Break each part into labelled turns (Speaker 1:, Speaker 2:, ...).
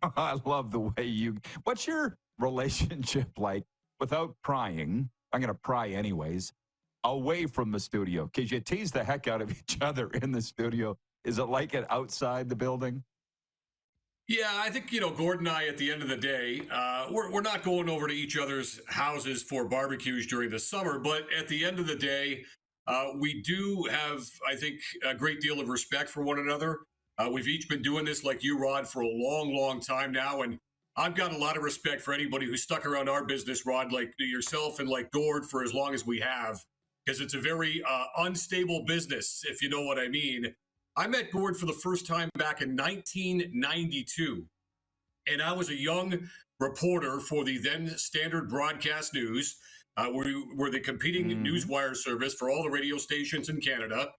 Speaker 1: I love the way you. What's your relationship like without prying? I'm going to pry anyways. Away from the studio, because you tease the heck out of each other in the studio. Is it like it outside the building?
Speaker 2: Yeah, I think, Gordon and I, at the end of the day, we're not going over to each other's houses for barbecues during the summer, but at the end of the day, we do have, I think, a great deal of respect for one another. We've each been doing this, like you, Rod, for a long, long time now, and I've got a lot of respect for anybody who's stuck around our business, Rod, like yourself and like Gord, for as long as we have, because it's a very unstable business, if you know what I mean. I met Gord for the first time back in 1992, and I was a young reporter for the then Standard Broadcast News. We were the competing newswire service for all the radio stations in Canada.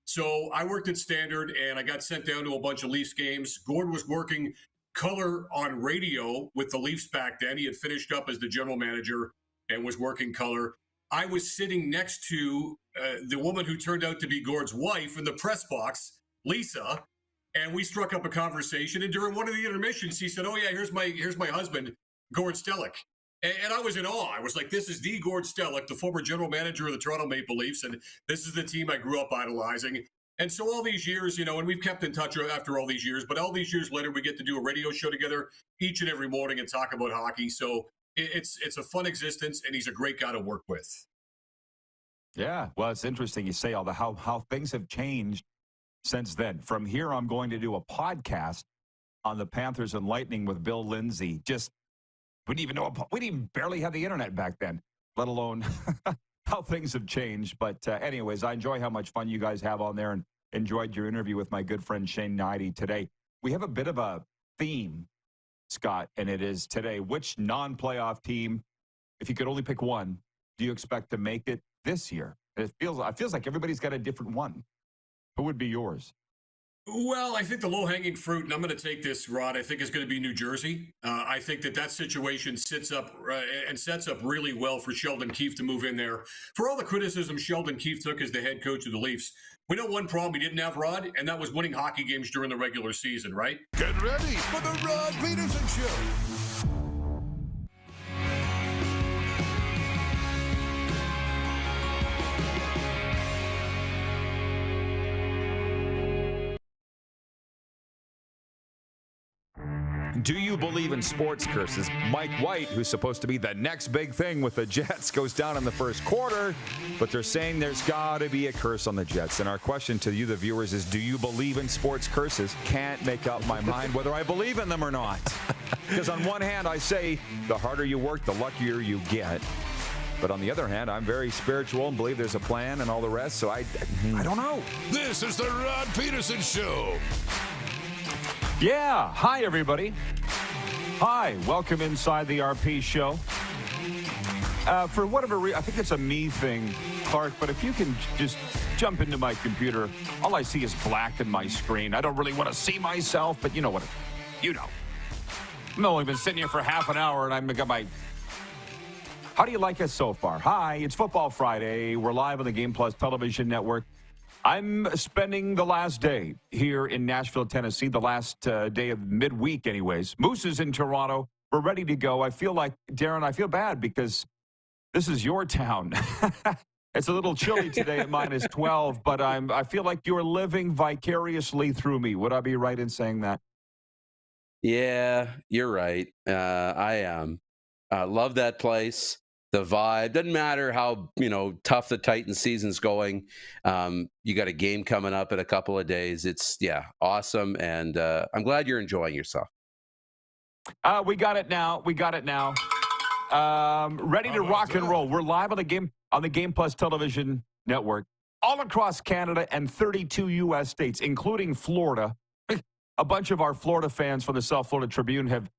Speaker 2: So I worked at Standard, and I got sent down to a bunch of Leafs games. Gord was working color on radio with the Leafs back then. He had finished up as the general manager and was working color. I was sitting next to the woman who turned out to be Gord's wife in the press box, Lisa, and we struck up a conversation. And during one of the intermissions, he said, "Oh yeah, here's my husband, Gord Stellick." And I was in awe. I was like, "This is the Gord Stellick, the former general manager of the Toronto Maple Leafs, and this is the team I grew up idolizing." And so all these years, and we've kept in touch after all these years, but all these years later, we get to do a radio show together each and every morning and talk about hockey. So it's a fun existence, and he's a great guy to work with.
Speaker 1: Yeah, well, it's interesting you say all the how things have changed since then. From here, I'm going to do a podcast on the Panthers and Lightning with Bill Lindsay. Just, we didn't even barely have the internet back then, let alone how things have changed. But anyways, I enjoy how much fun you guys have on there and enjoyed your interview with my good friend Shane Knighty today. We have a bit of a theme, Scott, and it is today, which non-playoff team, if you could only pick one, do you expect to make it this year? It feels like everybody's got a different one. Who would be yours?
Speaker 2: Well, I think the low-hanging fruit, and I'm going to take this, Rod, I think is going to be New Jersey. I think that situation sets up really well for Sheldon Keefe to move in there. For all the criticism Sheldon Keefe took as the head coach of the Leafs, we know one problem he didn't have, Rod, and that was winning hockey games during the regular season, right?
Speaker 3: Get ready for the Rod Pedersen Show.
Speaker 1: Do you believe in sports curses? Mike White, who's supposed to be the next big thing with the Jets, goes down in the first quarter, but they're saying there's got to be a curse on the Jets. And our question to you, the viewers, is do you believe in sports curses? Can't make up my mind whether I believe in them or not. Because on one hand, I say the harder you work, the luckier you get. But on the other hand, I'm very spiritual and believe there's a plan and all the rest, so I don't know.
Speaker 3: This is the Rod Pedersen Show.
Speaker 1: Yeah. Hi, everybody. Hi. Welcome inside the RP show. For whatever reason, I think it's a me thing, Clark, but if you can just jump into my computer, all I see is black in my screen. I don't really want to see myself, but you know what? You know. I've only been sitting here for half an hour, and I've got my... How do you like us so far? Hi, it's Football Friday. We're live on the Game Plus television network. I'm spending the last day here in Nashville, Tennessee, the last day of midweek anyways. Moose is in Toronto. We're ready to go. I feel like, Darren, I feel bad because this is your town. It's a little chilly today at minus 12, but I feel like you're living vicariously through me. Would I be right in saying that?
Speaker 4: Yeah, you're right. I am. Love that place. The vibe doesn't matter how tough the Titans season's going. You got a game coming up in a couple of days. It's awesome, and I'm glad you're enjoying yourself.
Speaker 1: We got it now. Ready to rock and roll. We're live on the Game Plus television network, all across Canada and 32 U.S. states, including Florida. A bunch of our Florida fans from the South Florida Tribune have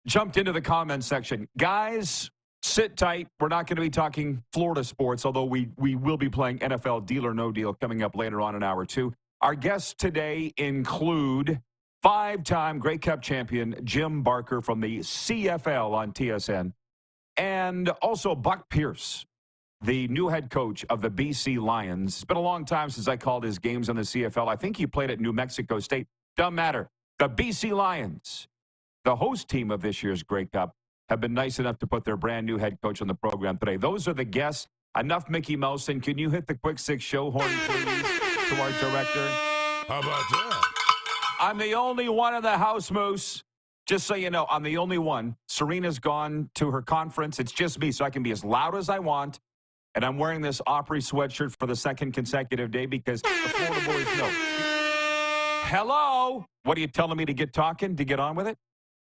Speaker 1: jumped into the comment section. Guys, sit tight. We're not going to be talking Florida sports, although we will be playing NFL Deal or No Deal coming up later on in hour two. Our guests today include five-time Grey Cup champion Jim Barker from the CFL on TSN, and also Buck Pierce, the new head coach of the BC Lions. It's been a long time since I called his games on the CFL. I think he played at New Mexico State. Doesn't matter. The BC Lions the host team of this year's Grey Cup, have been nice enough to put their brand new head coach on the program today. Those are the guests. Enough Mickey Mouse. And can you hit the quick six show horn, please, to our director?
Speaker 3: How about that?
Speaker 1: I'm the only one in the house, Moose. Just so you know, I'm the only one. Serena's gone to her conference. It's just me, so I can be as loud as I want. And I'm wearing this Opry sweatshirt for the second consecutive day because the Florida boys know. Hello? What are you telling me to get talking, to get on with it?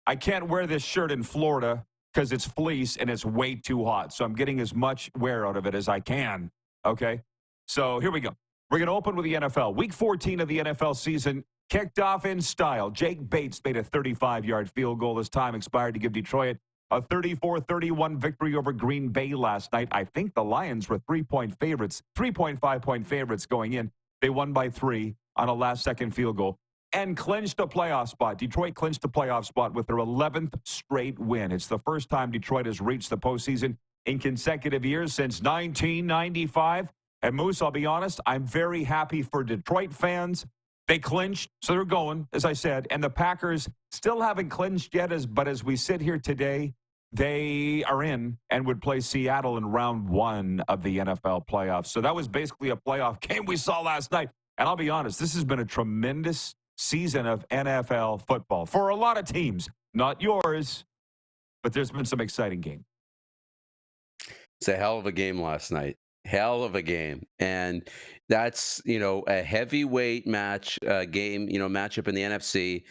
Speaker 1: I can't wear this shirt in Florida because it's fleece and it's way too hot. So I'm getting as much wear out of it as I can. Okay? So here we go. We're going to open with the NFL. Week 14 of the NFL season kicked off in style. Jake Bates made a 35-yard field goal as time expired to give Detroit a 34-31 victory over Green Bay last night. I think the Lions were 3.5-point favorites going in. They won by 3 on a last-second field goal and clinched a playoff spot. Detroit clinched a playoff spot with their 11th straight win. It's the first time Detroit has reached the postseason in consecutive years since 1995. And Moose, I'll be honest, I'm very happy for Detroit fans. They clinched, so they're going, as I said. And the Packers still haven't clinched yet, but as we sit here today, they are in and would play Seattle in round 1 of the NFL playoffs. So that was basically a playoff game we saw last night. And I'll be honest, this has been a tremendous season of NFL football for a lot of teams. Not yours, but there's been some exciting games.
Speaker 4: It's a hell of a game last night. Hell of a game. And that's, a heavyweight match game, matchup in the NFC.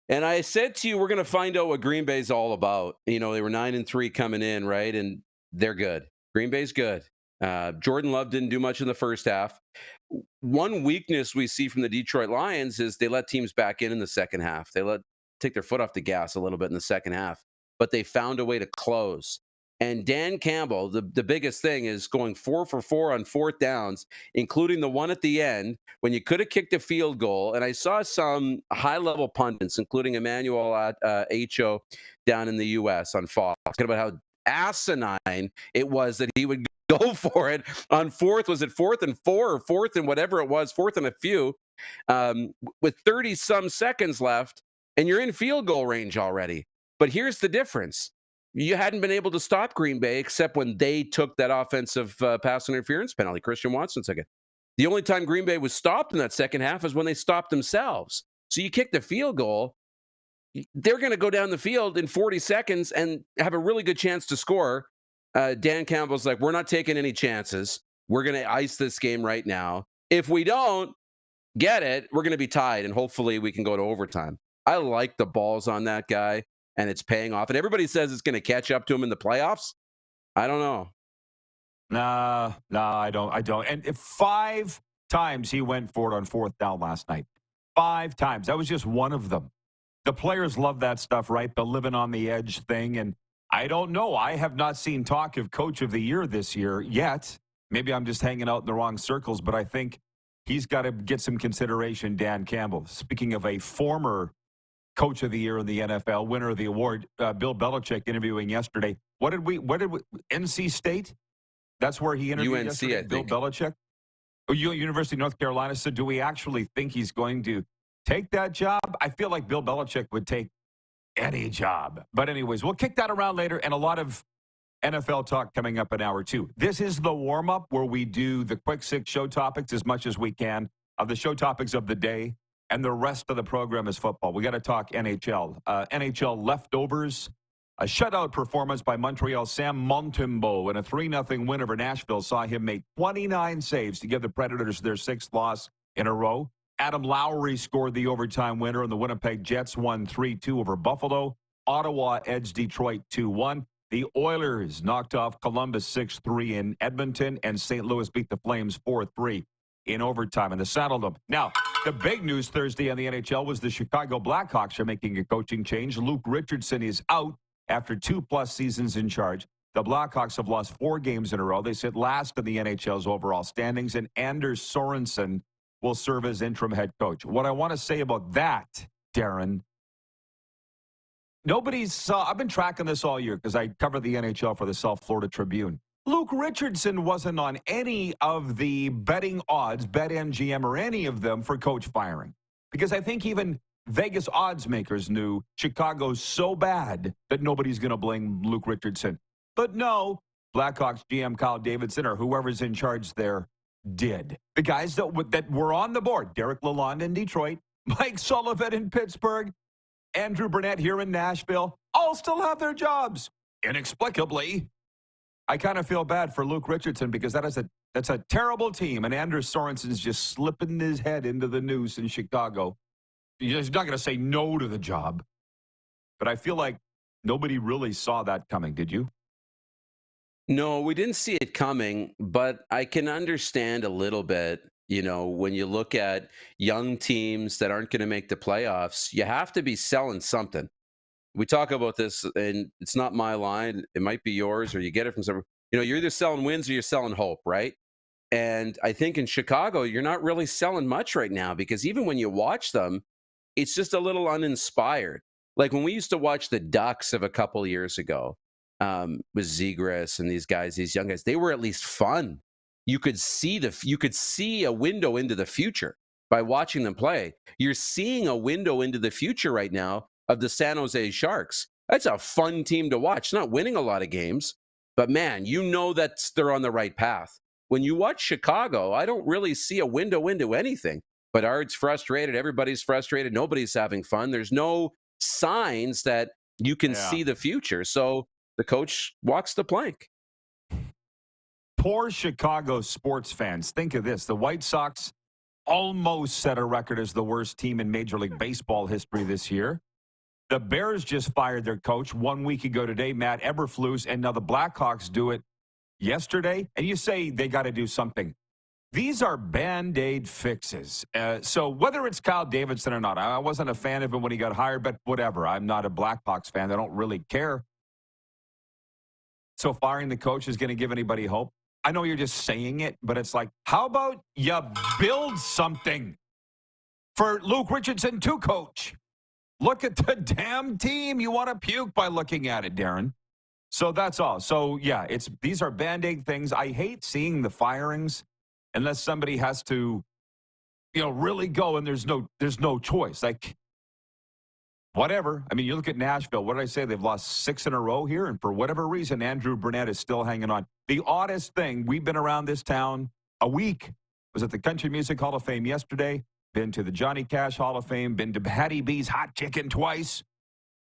Speaker 4: And I said to you, we're going to find out what Green Bay's all about. They were 9-3 coming in, right? And they're good. Green Bay's good. Jordan Love didn't do much in the first half. One weakness we see from the Detroit Lions is they let teams back in the second half. They take their foot off the gas a little bit in the second half, but they found a way to close. And Dan Campbell, the biggest thing is going 4 for 4 on fourth downs, including the one at the end when you could have kicked a field goal. And I saw some high-level pundits, including Emmanuel Acho down in the U.S. on Fox, talking about how asinine it was that he would go for it on fourth. Was it 4th and 4 or 4th and whatever it was, 4th and a few, with 30-some seconds left, and you're in field goal range already. But here's the difference. You hadn't been able to stop Green Bay except when they took that offensive pass interference penalty. Christian Watson took it. The only time Green Bay was stopped in that second half is when they stopped themselves. So you kick the field goal, they're going to go down the field in 40 seconds and have a really good chance to score. Dan Campbell's like, we're not taking any chances. We're going to ice this game right now. If we don't get it, we're going to be tied, and hopefully we can go to overtime. I like the balls on that guy. And it's paying off. And everybody says it's going to catch up to him in the playoffs. I don't know.
Speaker 1: Nah, I don't. And 5 times he went for it on fourth down last night. 5 times. That was just one of them. The players love that stuff, right? The living on the edge thing. And I don't know. I have not seen talk of Coach of the Year this year yet. Maybe I'm just hanging out in the wrong circles, but I think he's got to get some consideration, Dan Campbell. Speaking of a former Coach of the Year in the NFL, winner of the award, Bill Belichick interviewing yesterday. What did we, NC State? That's where he interviewed
Speaker 4: UNC,
Speaker 1: yesterday, Bill Belichick? Oh, University of North Carolina. So do we actually think he's going to take that job? I feel like Bill Belichick would take any job. But anyways, we'll kick that around later, and a lot of NFL talk coming up in hour 2. This is the warm-up where we do the quick 6 show topics as much as we can of the show topics of the day. And the rest of the program is football. We got to talk NHL. NHL leftovers. A shutout performance by Montreal Sam Montembeault in a 3-0 win over Nashville saw him make 29 saves to give the Predators their 6th loss in a row. Adam Lowry scored the overtime winner, and the Winnipeg Jets won 3-2 over Buffalo. Ottawa edged Detroit 2-1. The Oilers knocked off Columbus 6-3 in Edmonton, and St. Louis beat the Flames 4-3 in overtime in the Saddledome. Now, the big news Thursday on the NHL was the Chicago Blackhawks are making a coaching change. Luke Richardson is out after 2+ seasons in charge. The Blackhawks have lost 4 games in a row. They sit last in the NHL's overall standings, and Anders Sorensen will serve as interim head coach. What I want to say about that, Darren, I've been tracking this all year because I cover the NHL for the South Florida Tribune. Luke Richardson wasn't on any of the betting odds, BetMGM or any of them for coach firing. Because I think even Vegas odds makers knew Chicago's so bad that nobody's going to blame Luke Richardson. But no, Blackhawks GM Kyle Davidson or whoever's in charge there did. The guys that were on the board, Derek Lalonde in Detroit, Mike Sullivan in Pittsburgh, Andrew Burnett here in Nashville, all still have their jobs. Inexplicably, I kind of feel bad for Luke Richardson because that's a terrible team, and Anders Sorensen's just slipping his head into the noose in Chicago. He's not going to say no to the job. But I feel like nobody really saw that coming. Did you?
Speaker 4: No, we didn't see it coming, but I can understand a little bit, when you look at young teams that aren't going to make the playoffs, you have to be selling something. We talk about this, and it's not my line. It might be yours, or you get it from somewhere. You're either selling wins or you're selling hope, right? And I think in Chicago, you're not really selling much right now because even when you watch them, it's just a little uninspired. Like when we used to watch the Ducks of a couple years ago with Zegras and these guys, these young guys, they were at least fun. You could see a window into the future by watching them play. You're seeing a window into the future right now of the San Jose Sharks. That's a fun team to watch. Not winning a lot of games, but man, that they're on the right path. When you watch Chicago, I don't really see a window into anything. Bedard's frustrated. Everybody's frustrated. Nobody's having fun. There's no signs that you can see the future. So the coach walks the plank.
Speaker 1: Poor Chicago sports fans. Think of this. The White Sox almost set a record as the worst team in Major League Baseball history this year. The Bears just fired their coach 1 week ago today, Matt Eberflus, and now the Blackhawks do it yesterday. And you say they got to do something. These are Band-Aid fixes. So whether it's Kyle Davidson or not, I wasn't a fan of him when he got hired, but whatever. I'm not a Blackhawks fan. I don't really care. So firing the coach is going to give anybody hope. I know you're just saying it, but it's like, how about you build something for Luke Richardson to coach? Look at the damn team. You want to puke by looking at it, Darren. So that's all. So, yeah, these are Band-Aid things. I hate seeing the firings unless somebody has to, really go and there's no choice. Like, whatever. I mean, you look at Nashville. What did I say? They've lost 6 in a row here, and for whatever reason, Andrew Burnett is still hanging on. The oddest thing, we've been around this town a week. Was at the Country Music Hall of Fame yesterday. Been to the Johnny Cash Hall of Fame. Been to Hattie B's Hot Chicken twice.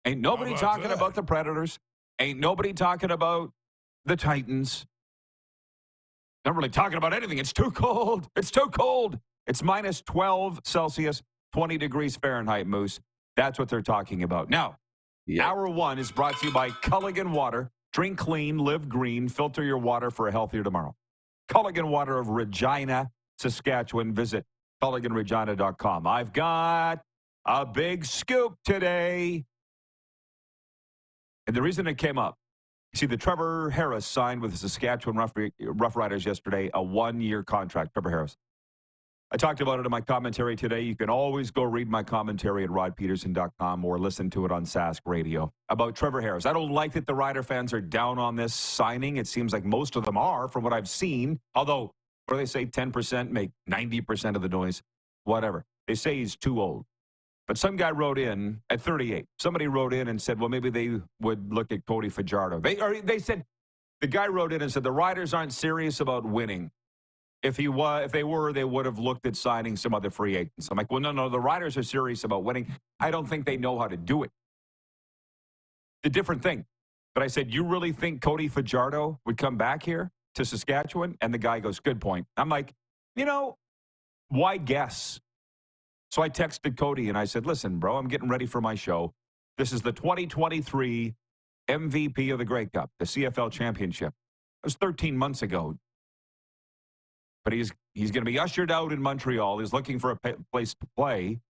Speaker 1: Ain't nobody talking about the Predators. Ain't nobody talking about the Titans. Not really talking about anything. It's too cold. It's too cold. It's minus 12 Celsius, 20 degrees Fahrenheit, Moose. That's what they're talking about. Now, Hour 1 is brought to you by Culligan Water. Drink clean, live green, filter your water for a healthier tomorrow. Culligan Water of Regina, Saskatchewan. Visit CulliganRegina.com. I've got a big scoop today. And the reason it came up, see, the Trevor Harris signed with the Saskatchewan Rough Riders yesterday, a 1-year contract, Trevor Harris. I talked about it in my commentary today. You can always go read my commentary at rodpeterson.com or listen to it on Sask Radio about Trevor Harris. I don't like that the Rider fans are down on this signing. It seems like most of them are from what I've seen. Although, what do they say, 10% make 90% of the noise? Whatever. They say he's too old. But some guy wrote in at 38. Somebody wrote in and said, well, maybe they would look at Cody Fajardo. They said, the guy wrote in and said, the Riders aren't serious about winning. If they were, they would have looked at signing some other free agents. I'm like, well, no, the Riders are serious about winning. I don't think they know how to do it. The different thing. But I said, you really think Cody Fajardo would come back here to Saskatchewan? And the guy goes, good point. I'm like, why guess? So I texted Cody and I said, listen, bro, I'm getting ready for my show. This is the 2023 MVP of the Grey Cup, the CFL championship. It was 13 months ago. But he's going to be ushered out in Montreal. He's looking for a place to play.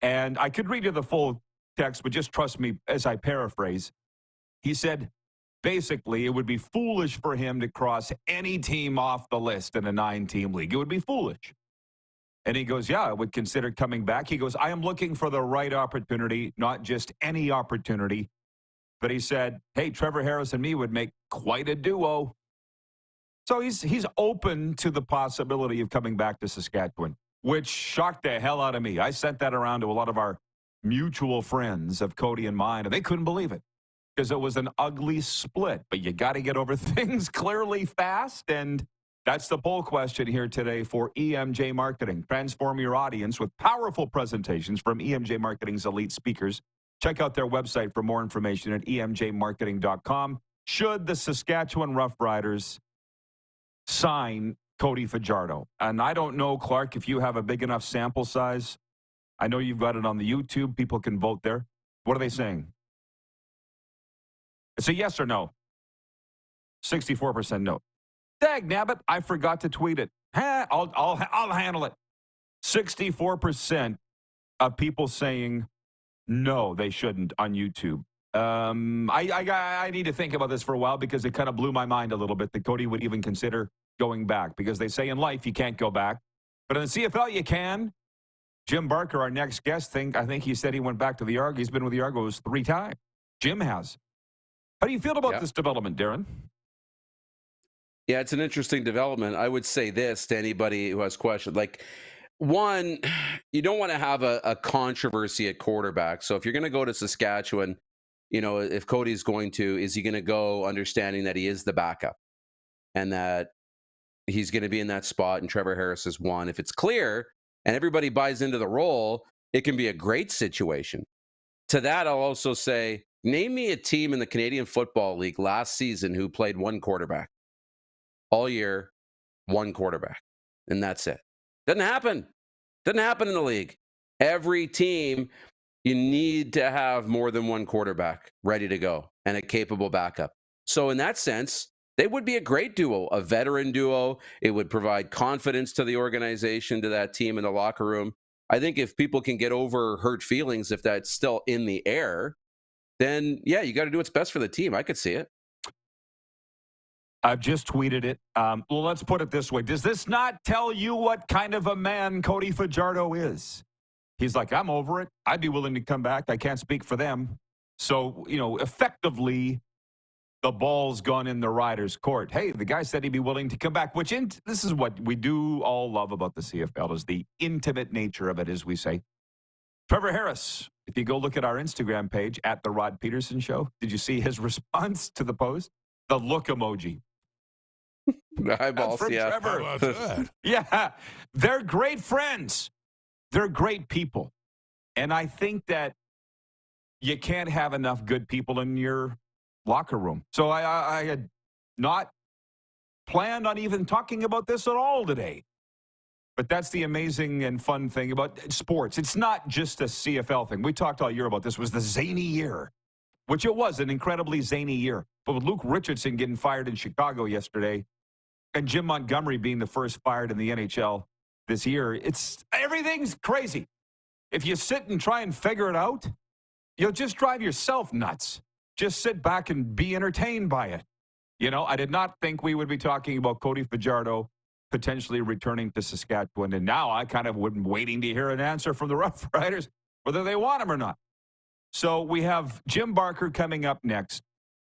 Speaker 1: And I could read you the full text, but just trust me as I paraphrase. He said, basically, it would be foolish for him to cross any team off the list in a 9-team league. It would be foolish. And he goes, yeah, I would consider coming back. He goes, I am looking for the right opportunity, not just any opportunity. But he said, hey, Trevor Harris and me would make quite a duo. So he's open to the possibility of coming back to Saskatchewan, which shocked the hell out of me. I sent that around to a lot of our mutual friends of Cody and mine, and they couldn't believe it because it was an ugly split. But you got to get over things clearly fast, and that's the poll question here today for EMJ Marketing. Transform your audience with powerful presentations from EMJ Marketing's elite speakers. Check out their website for more information at emjmarketing.com. Should the Saskatchewan Roughriders sign Cody Fajardo? And I don't know, Clark, if you have a big enough sample size. I know you've got it on the YouTube. People can vote there. What are they saying? It's a yes or no. 64% no. Dag nabbit, I forgot to tweet it. I'll handle it. 64% of people saying no, they shouldn't on YouTube. I need to think about this for a while because it kind of blew my mind a little bit that Cody would even consider going back, because they say in life you can't go back, but in the CFL you can. Jim Barker, our next guest, I think he said he went back to the Argos. He's been with the Argos 3 times. Jim has. How do you feel about this development, Darren?
Speaker 4: Yeah, it's an interesting development. I would say this to anybody who has questions. Like, one, you don't want to have a controversy at quarterback. So if you're going to go to Saskatchewan, if Cody's going to, is he going to go understanding that he is the backup and that he's going to be in that spot and Trevor Harris is one? If it's clear and everybody buys into the role, it can be a great situation. To that, I'll also say, name me a team in the Canadian Football League last season who played one quarterback. All year, one quarterback. And that's it. Doesn't happen. Doesn't happen in the league. Every team, you need to have more than one quarterback ready to go and a capable backup. So in that sense, they would be a great duo, a veteran duo. It would provide confidence to the organization, to that team in the locker room. I think if people can get over hurt feelings, if that's still in the air, then yeah, you got to do what's best for the team. I could see it.
Speaker 1: I've just tweeted it. Well, let's put it this way. Does this not tell you what kind of a man Cody Fajardo is? He's like, I'm over it. I'd be willing to come back. I can't speak for them. So, effectively, the ball's gone in the Riders' court. Hey, the guy said he'd be willing to come back, this is what we do all love about the CFL, is the intimate nature of it, as we say. Trevor Harris, if you go look at our Instagram page, at The Rod Pedersen Show, did you see his response to the post? The look emoji.
Speaker 4: The eyeballs, yeah.
Speaker 1: Trevor.
Speaker 3: How about that?
Speaker 1: Yeah, they're great friends. They're great people. And I think that you can't have enough good people in your locker room. So I had not planned on even talking about this at all today. But that's the amazing and fun thing about sports. It's not just a CFL thing. We talked all year about this. Was the zany year, which it was an incredibly zany year. But with Luke Richardson getting fired in Chicago yesterday and Jim Montgomery being the first fired in the NHL this year, everything's crazy. If you sit and try and figure it out, you'll just drive yourself nuts. Just sit back and be entertained by it. I did not think we would be talking about Cody Fajardo potentially returning to Saskatchewan. And now I kind of would be waiting to hear an answer from the Rough Riders, whether they want him or not. So we have Jim Barker coming up next,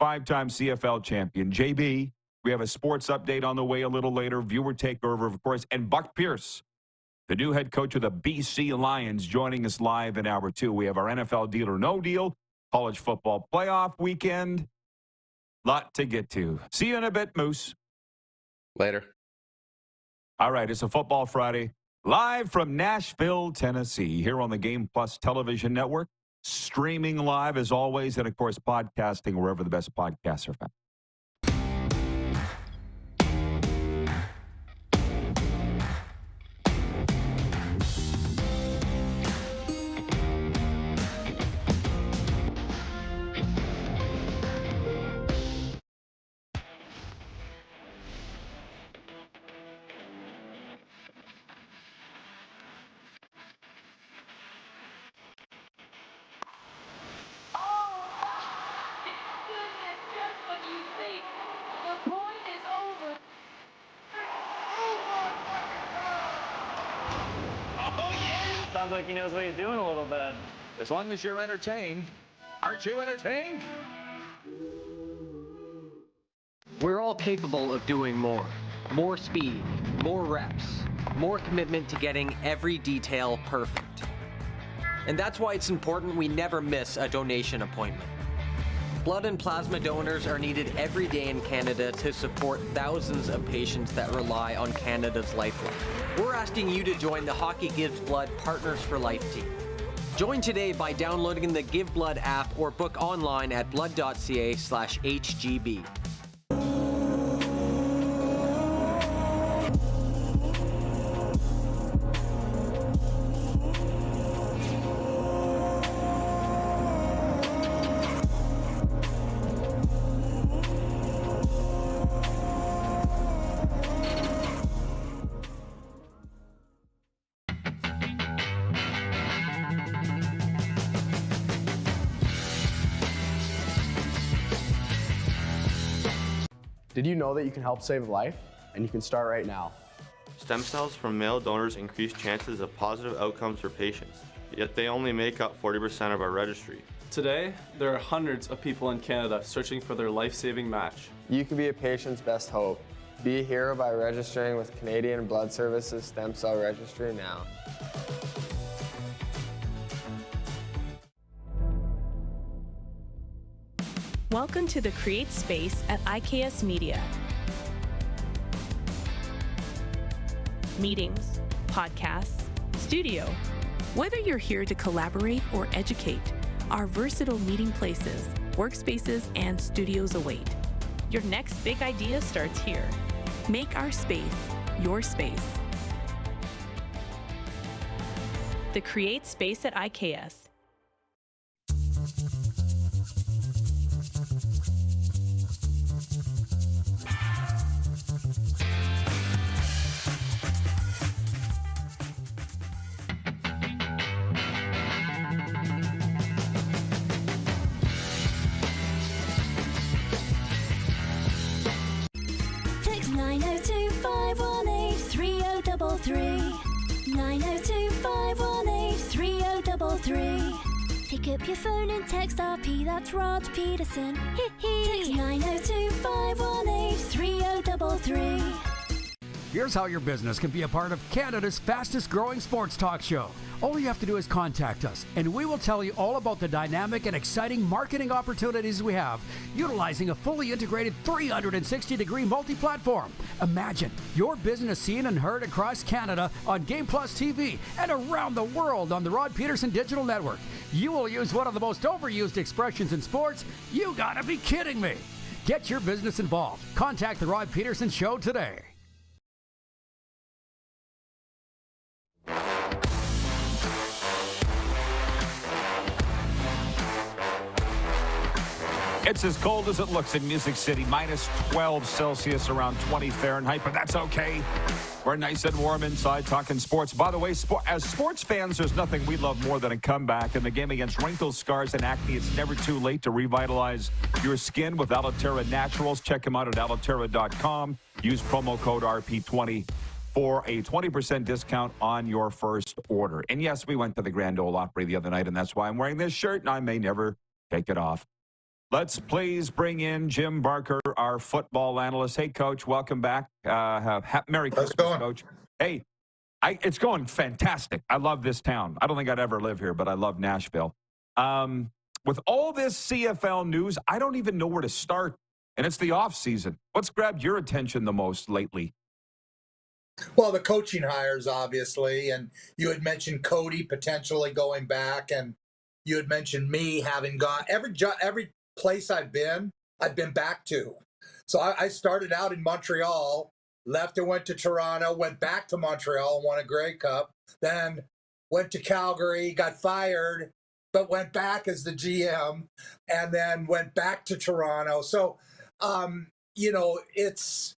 Speaker 1: 5-time CFL champion. JB, we have a sports update on the way a little later, viewer takeover, of course, and Buck Pierce, the new head coach of the BC Lions, joining us live in hour 2. We have our NFL Deal or No Deal, college football playoff weekend. Lot to get to. See you in a bit, Moose.
Speaker 4: Later.
Speaker 1: All right, it's a Football Friday, live from Nashville, Tennessee, here on the Game Plus Television Network. Streaming live as always, and of course, podcasting wherever the best podcasts are found.
Speaker 5: Sounds like he knows what he's doing a little bit.
Speaker 1: As long as you're entertained. Aren't you entertained?
Speaker 6: We're all capable of doing more. More speed, more reps, more commitment to getting every detail perfect. And that's why it's important we never miss a donation appointment. Blood and plasma donors are needed every day in Canada to support thousands of patients that rely on Canada's lifeline. We're asking you to join the Hockey Gives Blood Partners for Life team. Join today by downloading the Give Blood app or book online at blood.ca/HGB.
Speaker 7: Did you know that you can help save a life? And you can start right now.
Speaker 8: Stem cells from male donors increase chances of positive outcomes for patients, yet they only make up 40% of our registry.
Speaker 9: Today, there are hundreds of people in Canada searching for their life-saving match.
Speaker 7: You can be a patient's best hope. Be a hero by registering with Canadian Blood Services Stem Cell Registry now.
Speaker 10: Welcome to the Create Space at IKS Media. Meetings, podcasts, studio. Whether you're here to collaborate or educate, our versatile meeting places, workspaces, and studios await. Your next big idea starts here. Make our space your space. The Create Space at IKS.
Speaker 11: Text 902-518-3033. 902-518-3033. Pick up your phone and text RP, that's Rod Pedersen. Text 902-518-3033.
Speaker 12: Here's how your business can be a part of Canada's fastest growing sports talk show. All you have to do is contact us, and we will tell you all about the dynamic and exciting marketing opportunities we have, utilizing a fully integrated 360-degree multi-platform. Imagine your business seen and heard across Canada on Game Plus TV and around the world on the Rod Pedersen Digital Network. You will use one of the most overused expressions in sports. You gotta be kidding me. Get your business involved. Contact the Rod Pedersen Show today.
Speaker 1: It's as cold as it looks in Music City, minus 12 Celsius, around 20 Fahrenheit, but that's okay. We're nice and warm inside talking sports. By the way, as sports fans, there's nothing we love more than a comeback. In the game against wrinkles, scars, and acne, it's never too late to revitalize your skin with Aliterra Naturals. Check them out at aliterra.com. Use promo code RP20 for a 20% discount on your first order. And yes, we went to the Grand Ole Opry the other night, and that's why I'm wearing this shirt, and I may never take it off. Let's please bring in Jim Barker, our football analyst. Hey, Coach, welcome back. Merry Christmas, Coach. Hey, it's going fantastic. I love this town. I don't think I'd ever live here, but I love Nashville. With all this CFL news, I don't even know where to start, and it's the off season. What's grabbed your attention the most lately?
Speaker 13: Well, the coaching hires, obviously, and you had mentioned Cody potentially going back, and you had mentioned me having gone every place I've been back to. So I started out in Montreal, left and went to Toronto, went back to Montreal and won a Grey Cup, then went to Calgary, got fired, but went back as the GM, and then went back to Toronto. So, it's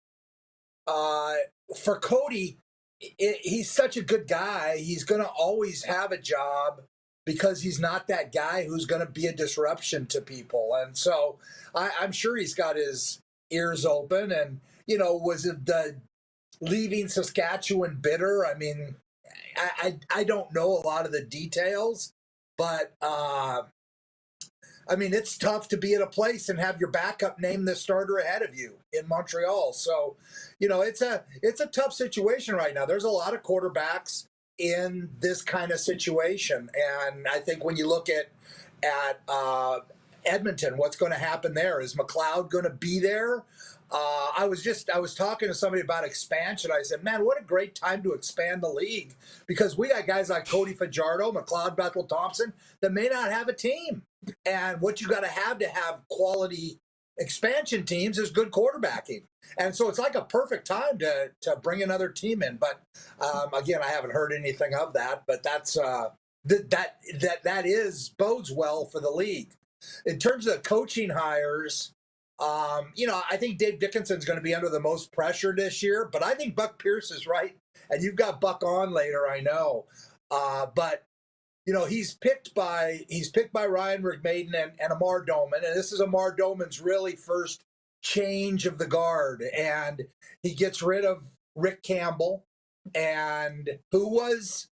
Speaker 13: for Cody, he's such a good guy. He's going to always have a job, because he's not that guy who's going to be a disruption to people. And so I'm sure he's got his ears open. And, was it the leaving Saskatchewan bitter? I mean, I don't know a lot of the details, but, it's tough to be at a place and have your backup name the starter ahead of you in Montreal. So, it's a tough situation right now. There's a lot of quarterbacks in this kind of situation. And I think when you look at Edmonton, what's going to happen there? Is McLeod going to be there? I was talking to somebody about expansion. I said, man, what a great time to expand the league, because we got guys like Cody Fajardo, McLeod Bethel Thompson that may not have a team. And what you got to have quality expansion teams is good quarterbacking. And so it's like a perfect time to bring another team in. But again, I haven't heard anything of that, but that's that is bodes well for the league. In terms of coaching hires, I think Dave Dickinson's going to be under the most pressure this year, but I think Buck Pierce is right. And you've got Buck on later, I know. But he's picked by Ryan McMaden and Amar Doman, and this is Amar Doman's really first change of the guard, and he gets rid of Rick Campbell, and who was,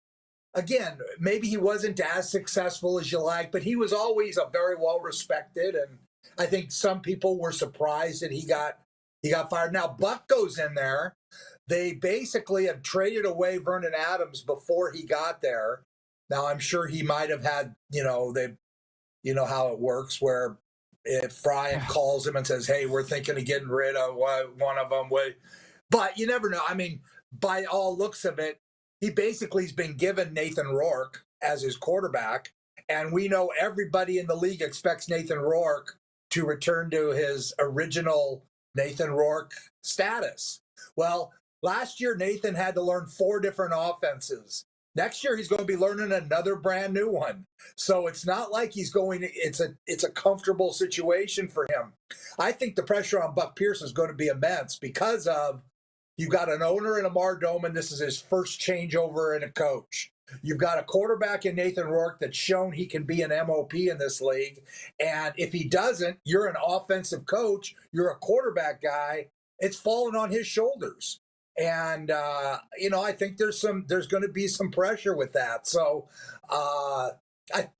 Speaker 13: again, maybe he wasn't as successful as you like, but he was always a very well respected, and I think some people were surprised that he got fired. Now Buck goes in there. They basically have traded away Vernon Adams before he got there. Now I'm sure he might have had, how it works, where if Brian calls him and says, "Hey, we're thinking of getting rid of one of them," but you never know. I mean, by all looks of it, he basically has been given Nathan Rourke as his quarterback, and we know everybody in the league expects Nathan Rourke to return to his original Nathan Rourke status. Well, last year Nathan had to learn 4 different offenses. Next year he's going to be learning another brand new one. So it's not like it's a comfortable situation for him. I think the pressure on Buck Pierce is going to be immense because of, you've got an owner in Amar Doman. This is his first changeover in a coach. You've got a quarterback in Nathan Rourke that's shown he can be an MOP in this league. And if he doesn't, you're an offensive coach, you're a quarterback guy, it's fallen on his shoulders. And, I think there's going to be some pressure with that. So,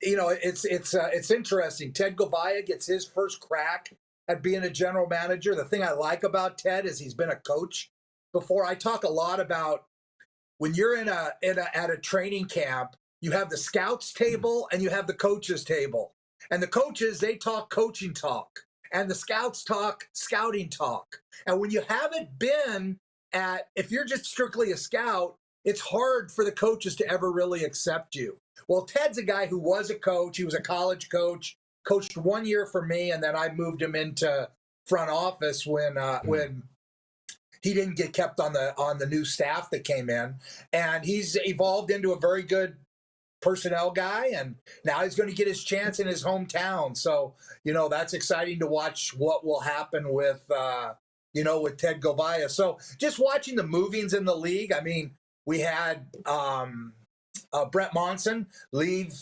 Speaker 13: it's interesting. Ted Govaya gets his first crack at being a general manager. The thing I like about Ted is he's been a coach before. I talk a lot about when you're at a training camp, you have the scouts table and you have the coaches table. And the coaches, they talk coaching talk, and the scouts talk scouting talk. And when you haven't been if you're just strictly a scout, it's hard for the coaches to ever really accept you. Well, Ted's a guy who was a coach. He was a college coach, coached 1 year for me, and then I moved him into front office when he didn't get kept on the new staff that came in. And he's evolved into a very good personnel guy, and now he's going to get his chance in his hometown. So, that's exciting to watch what will happen with with Ted Govaya. So just watching the movings in the league, I mean, we had Brett Monson leave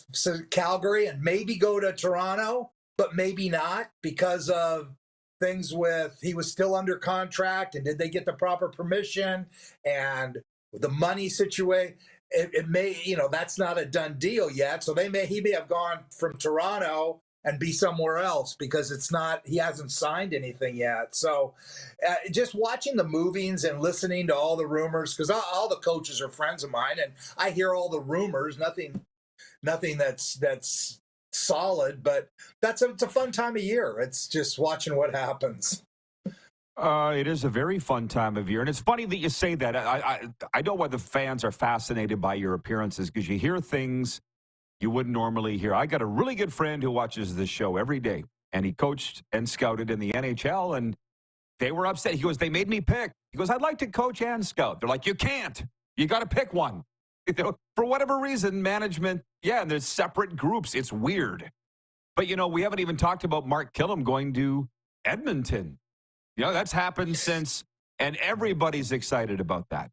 Speaker 13: Calgary and maybe go to Toronto, but maybe not because of things with, he was still under contract, and did they get the proper permission, and the money situation. It may, that's not a done deal yet. So he may have gone from Toronto and be somewhere else because he hasn't signed anything yet. So just watching the movings and listening to all the rumors, because all the coaches are friends of mine, and I hear all the rumors, nothing that's solid, but it's a fun time of year. It's just watching what happens.
Speaker 1: It is a very fun time of year, and it's funny that you say that. I know why the fans are fascinated by your appearances, because you hear things you wouldn't normally hear. I got a really good friend who watches this show every day, and he coached and scouted in the NHL, and they were upset. He goes, "They made me pick." He goes, "I'd like to coach and scout." They're like, "You can't. You got to pick one." For whatever reason, management, and there's separate groups. It's weird. But, we haven't even talked about Mark Killam going to Edmonton. That's happened since, and everybody's excited about that.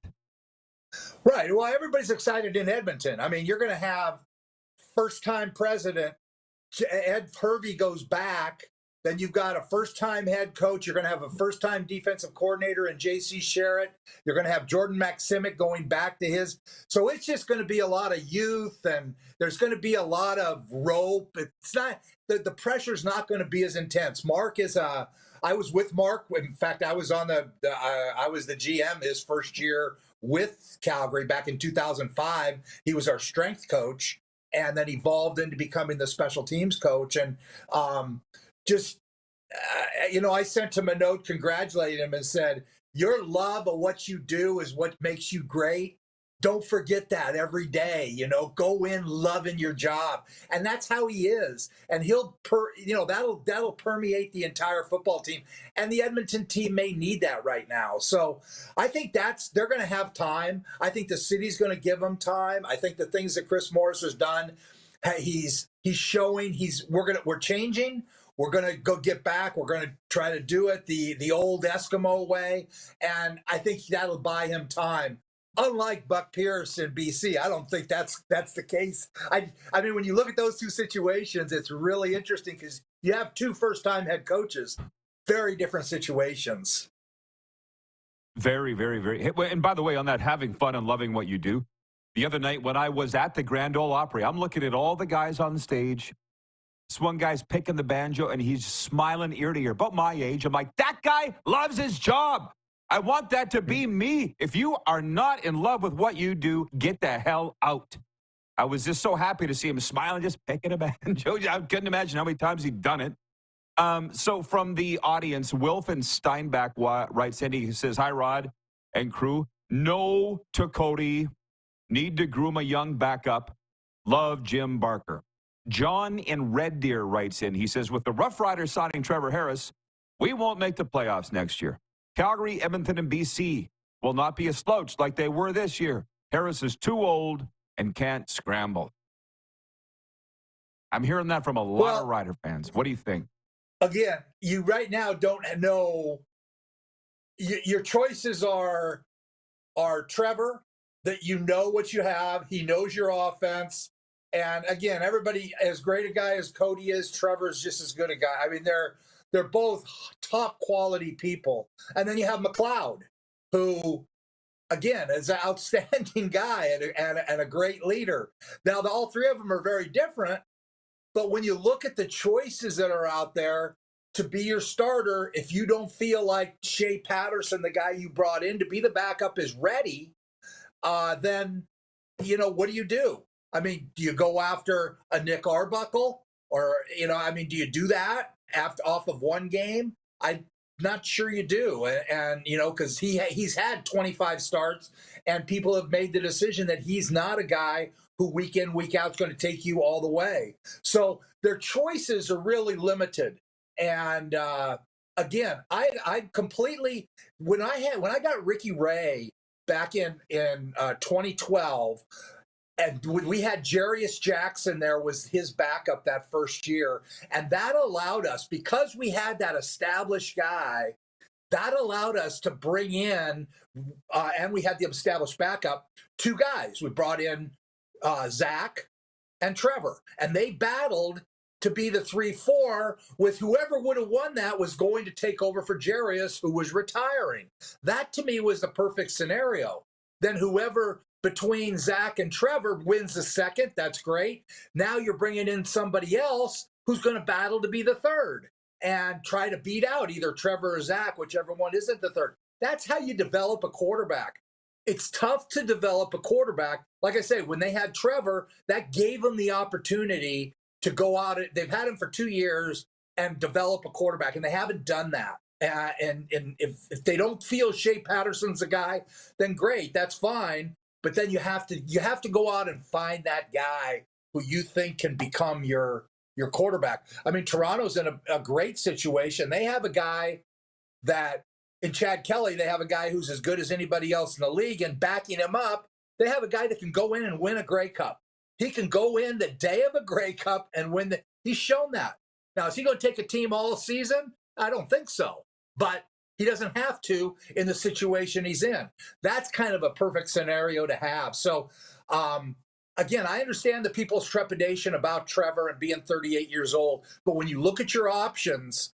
Speaker 13: Right. Well, everybody's excited in Edmonton. I mean, you're going to have first-time president, Ed Hervey goes back. Then you've got a first-time head coach. You're going to have a first-time defensive coordinator in J.C. Sherritt. You're going to have Jordan Maksimic going back to his. So it's just going to be a lot of youth, and there's going to be a lot of rope. It's not the pressure's not going to be as intense. I was with Mark. In fact, I was on I was the GM his first year with Calgary back in 2005. He was our strength coach and then evolved into becoming the special teams coach. And I sent him a note congratulating him and said, your love of what you do is what makes you great. Don't forget that every day, go in loving your job. And that's how he is. And that'll permeate the entire football team. And the Edmonton team may need that right now. So I think they're going to have time. I think the city's going to give them time. I think the things that Chris Morris has done, he's showing we're changing. We're going to go get back. We're going to try to do it the old Eskimo way. And I think that'll buy him time. Unlike Buck Pierce in BC, I don't think that's the case. I mean, when you look at those two situations, it's really interesting because you have two first-time head coaches, very different situations.
Speaker 1: Very, very, very. And by the way, on that having fun and loving what you do, the other night when I was at the Grand Ole Opry, I'm looking at all the guys on stage. This one guy's picking the banjo, and he's smiling ear to ear, about my age. I'm like, that guy loves his job. I want that to be me. If you are not in love with what you do, get the hell out. I was just so happy to see him smiling, just picking a banjo. I couldn't imagine how many times he'd done it. So from the audience, Wilfin Steinbach writes in, he says, hi, Rod and crew. No to Cody. Need to groom a young backup. Love Jim Barker. John in Red Deer writes in, he says, with the Rough Riders signing Trevor Harris, we won't make the playoffs next year. Calgary, Edmonton, and BC will not be a slouch like they were this year. Harris is too old and can't scramble. I'm hearing that from a lot of Rider fans. What do you think?
Speaker 13: Again, you right now don't know. Your choices are Trevor, that you know what you have. He knows your offense. And again, everybody, as great a guy as Cody is, Trevor's just as good a guy. I mean, they're both top quality people. And then you have McLeod, who, again, is an outstanding guy and a great leader. Now, all three of them are very different. But when you look at the choices that are out there to be your starter, if you don't feel like Shea Patterson, the guy you brought in to be the backup, is ready, then, what do you do? I mean, do you go after a Nick Arbuckle? Or, do you do that off of one game? I'm not sure you do. And because he's had 25 starts, and people have made the decision that he's not a guy who week in, week out is going to take you all the way. So their choices are really limited. And again, I completely, when I got Ricky Ray back in 2012, and we had Jarius Jackson there was his backup that first year. And that allowed us, because we had that established guy, that allowed us to bring in, and we had the established backup, two guys. We brought in Zach and Trevor, and they battled to be the 3-4, with whoever would have won that was going to take over for Jarius, who was retiring. That, to me, was the perfect scenario. Then whoever between Zach and Trevor wins the second, that's great. Now you're bringing in somebody else who's going to battle to be the third and try to beat out either Trevor or Zach, whichever one isn't the third. That's how you develop a quarterback. It's tough to develop a quarterback. Like I say, when they had Trevor, that gave them the opportunity to go out. They've had him for 2 years and develop a quarterback, and they haven't done that. And if they don't feel Shea Patterson's a guy, then great, that's fine. But then you have to go out and find that guy who you think can become your quarterback. I mean, Toronto's in a great situation. They have a guy that, in Chad Kelly, they have a guy who's as good as anybody else in the league, and backing him up, they have a guy that can go in and win a Grey Cup. He can go in the day of a Grey Cup and win he's shown that. Now, is he going to take a team all season? I don't think so. But he doesn't have to in the situation he's in. That's kind of a perfect scenario to have. So, again, I understand the people's trepidation about Trevor and being 38 years old. But when you look at your options,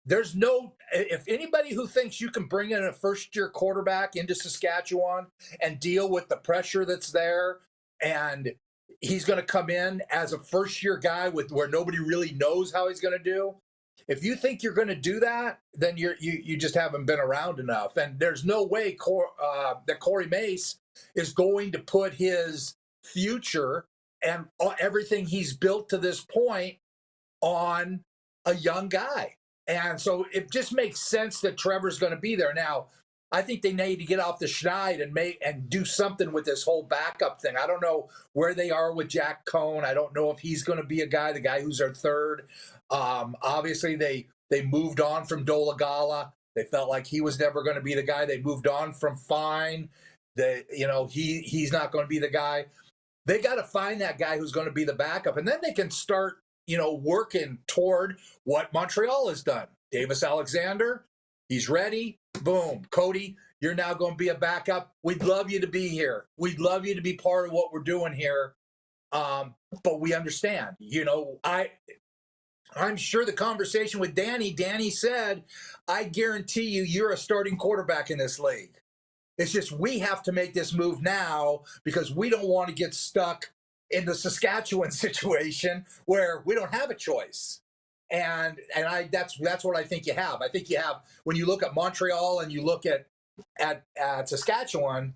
Speaker 13: if anybody who thinks you can bring in a first-year quarterback into Saskatchewan and deal with the pressure that's there, and he's going to come in as a first-year guy where nobody really knows how he's going to do, If you think you're going to do that, then you just haven't been around enough. And there's no way that Corey Mace is going to put his future and everything he's built to this point on a young guy. And so it just makes sense that Trevor's going to be there. Now, I think they need to get off the schneid and do something with this whole backup thing. I don't know where they are with Jack Cohn. I don't know if he's going to be the guy who's their third. Obviously, they moved on from Dolagala. They felt like he was never going to be the guy. They moved on from Fine. He's not going to be the guy. They got to find that guy who's going to be the backup, and then they can start working toward what Montreal has done. Davis Alexander, he's ready. Boom. Cody, you're now going to be a backup. We'd love you to be here. We'd love you to be part of what we're doing here. But we understand, I'm sure the conversation with Danny said, I guarantee you're a starting quarterback in this league. It's just we have to make this move now because we don't want to get stuck in the Saskatchewan situation where we don't have a choice. And that's what I think you have. I think you have, when you look at Montreal and you look at Saskatchewan,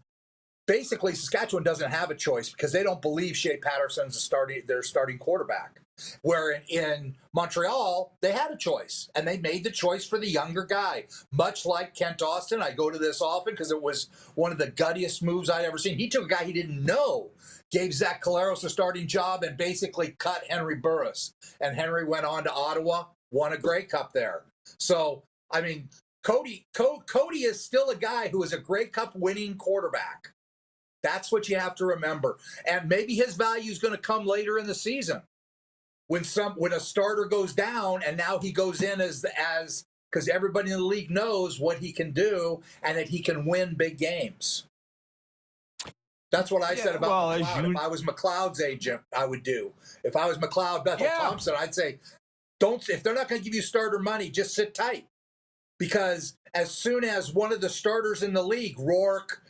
Speaker 13: basically Saskatchewan doesn't have a choice because they don't believe Shea Patterson's their starting quarterback. Where in Montreal, they had a choice, and they made the choice for the younger guy. Much like Kent Austin, I go to this often because it was one of the guttiest moves I'd ever seen. He took a guy he didn't know, gave Zach Collaros a starting job, and basically cut Henry Burris. And Henry went on to Ottawa, won a Grey Cup there. So, I mean, Cody is still a guy who is a Grey Cup winning quarterback. That's what you have to remember. And maybe his value is going to come later in the season. When a starter goes down and now he goes in as because everybody in the league knows what he can do and that he can win big games. That's what I said about McLeod. If I was McLeod's agent, I would do. If I was McLeod, Bethel Thompson, I'd say, if they're not going to give you starter money, just sit tight. Because as soon as one of the starters in the league, Rourke,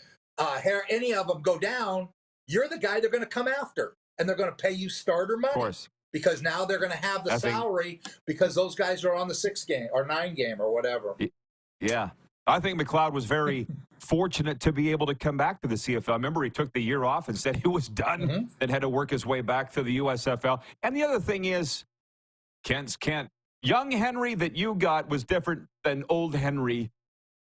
Speaker 13: any of them go down, you're the guy they're going to come after. And they're going to pay you starter money. Of course. Because now they're going to have the salary because those guys are on the 6 game or 9 game or whatever.
Speaker 1: Yeah. I think McLeod was very fortunate to be able to come back to the CFL. I remember he took the year off and said he was done and had to work his way back to the USFL. And the other thing is, Kent, young Henry that you got was different than old Henry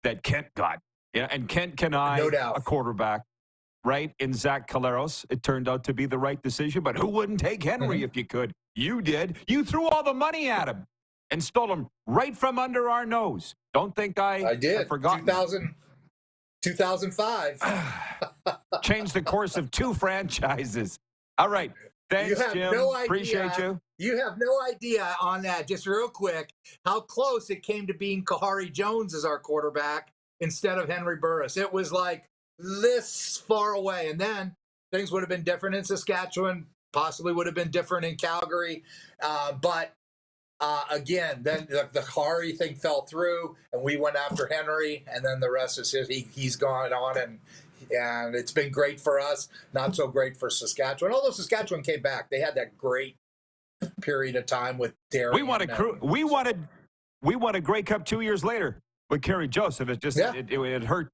Speaker 1: that Kent got. Yeah, and Kent can no doubt. A quarterback. Right, in Zach Collaros. It turned out to be the right decision, but who wouldn't take Henry if you could? You did. You threw all the money at him and stole him right from under our nose. Don't think I did. Forgot.
Speaker 13: 2005.
Speaker 1: Changed the course of 2 franchises. All right. Thanks, Jim. Appreciate you.
Speaker 13: You have no idea on that, just real quick, how close it came to being Kahari Jones as our quarterback instead of Henry Burris. It was like this far away, and then things would have been different in Saskatchewan, possibly would have been different in Calgary, but again, then the Hari thing fell through, and we went after Henry, and then the rest is he's gone on, and it's been great for us, not so great for Saskatchewan. Although Saskatchewan came back, they had that great period of time with Darren.
Speaker 1: We won a Grey Cup 2 years later with Kerry Joseph. It just it hurt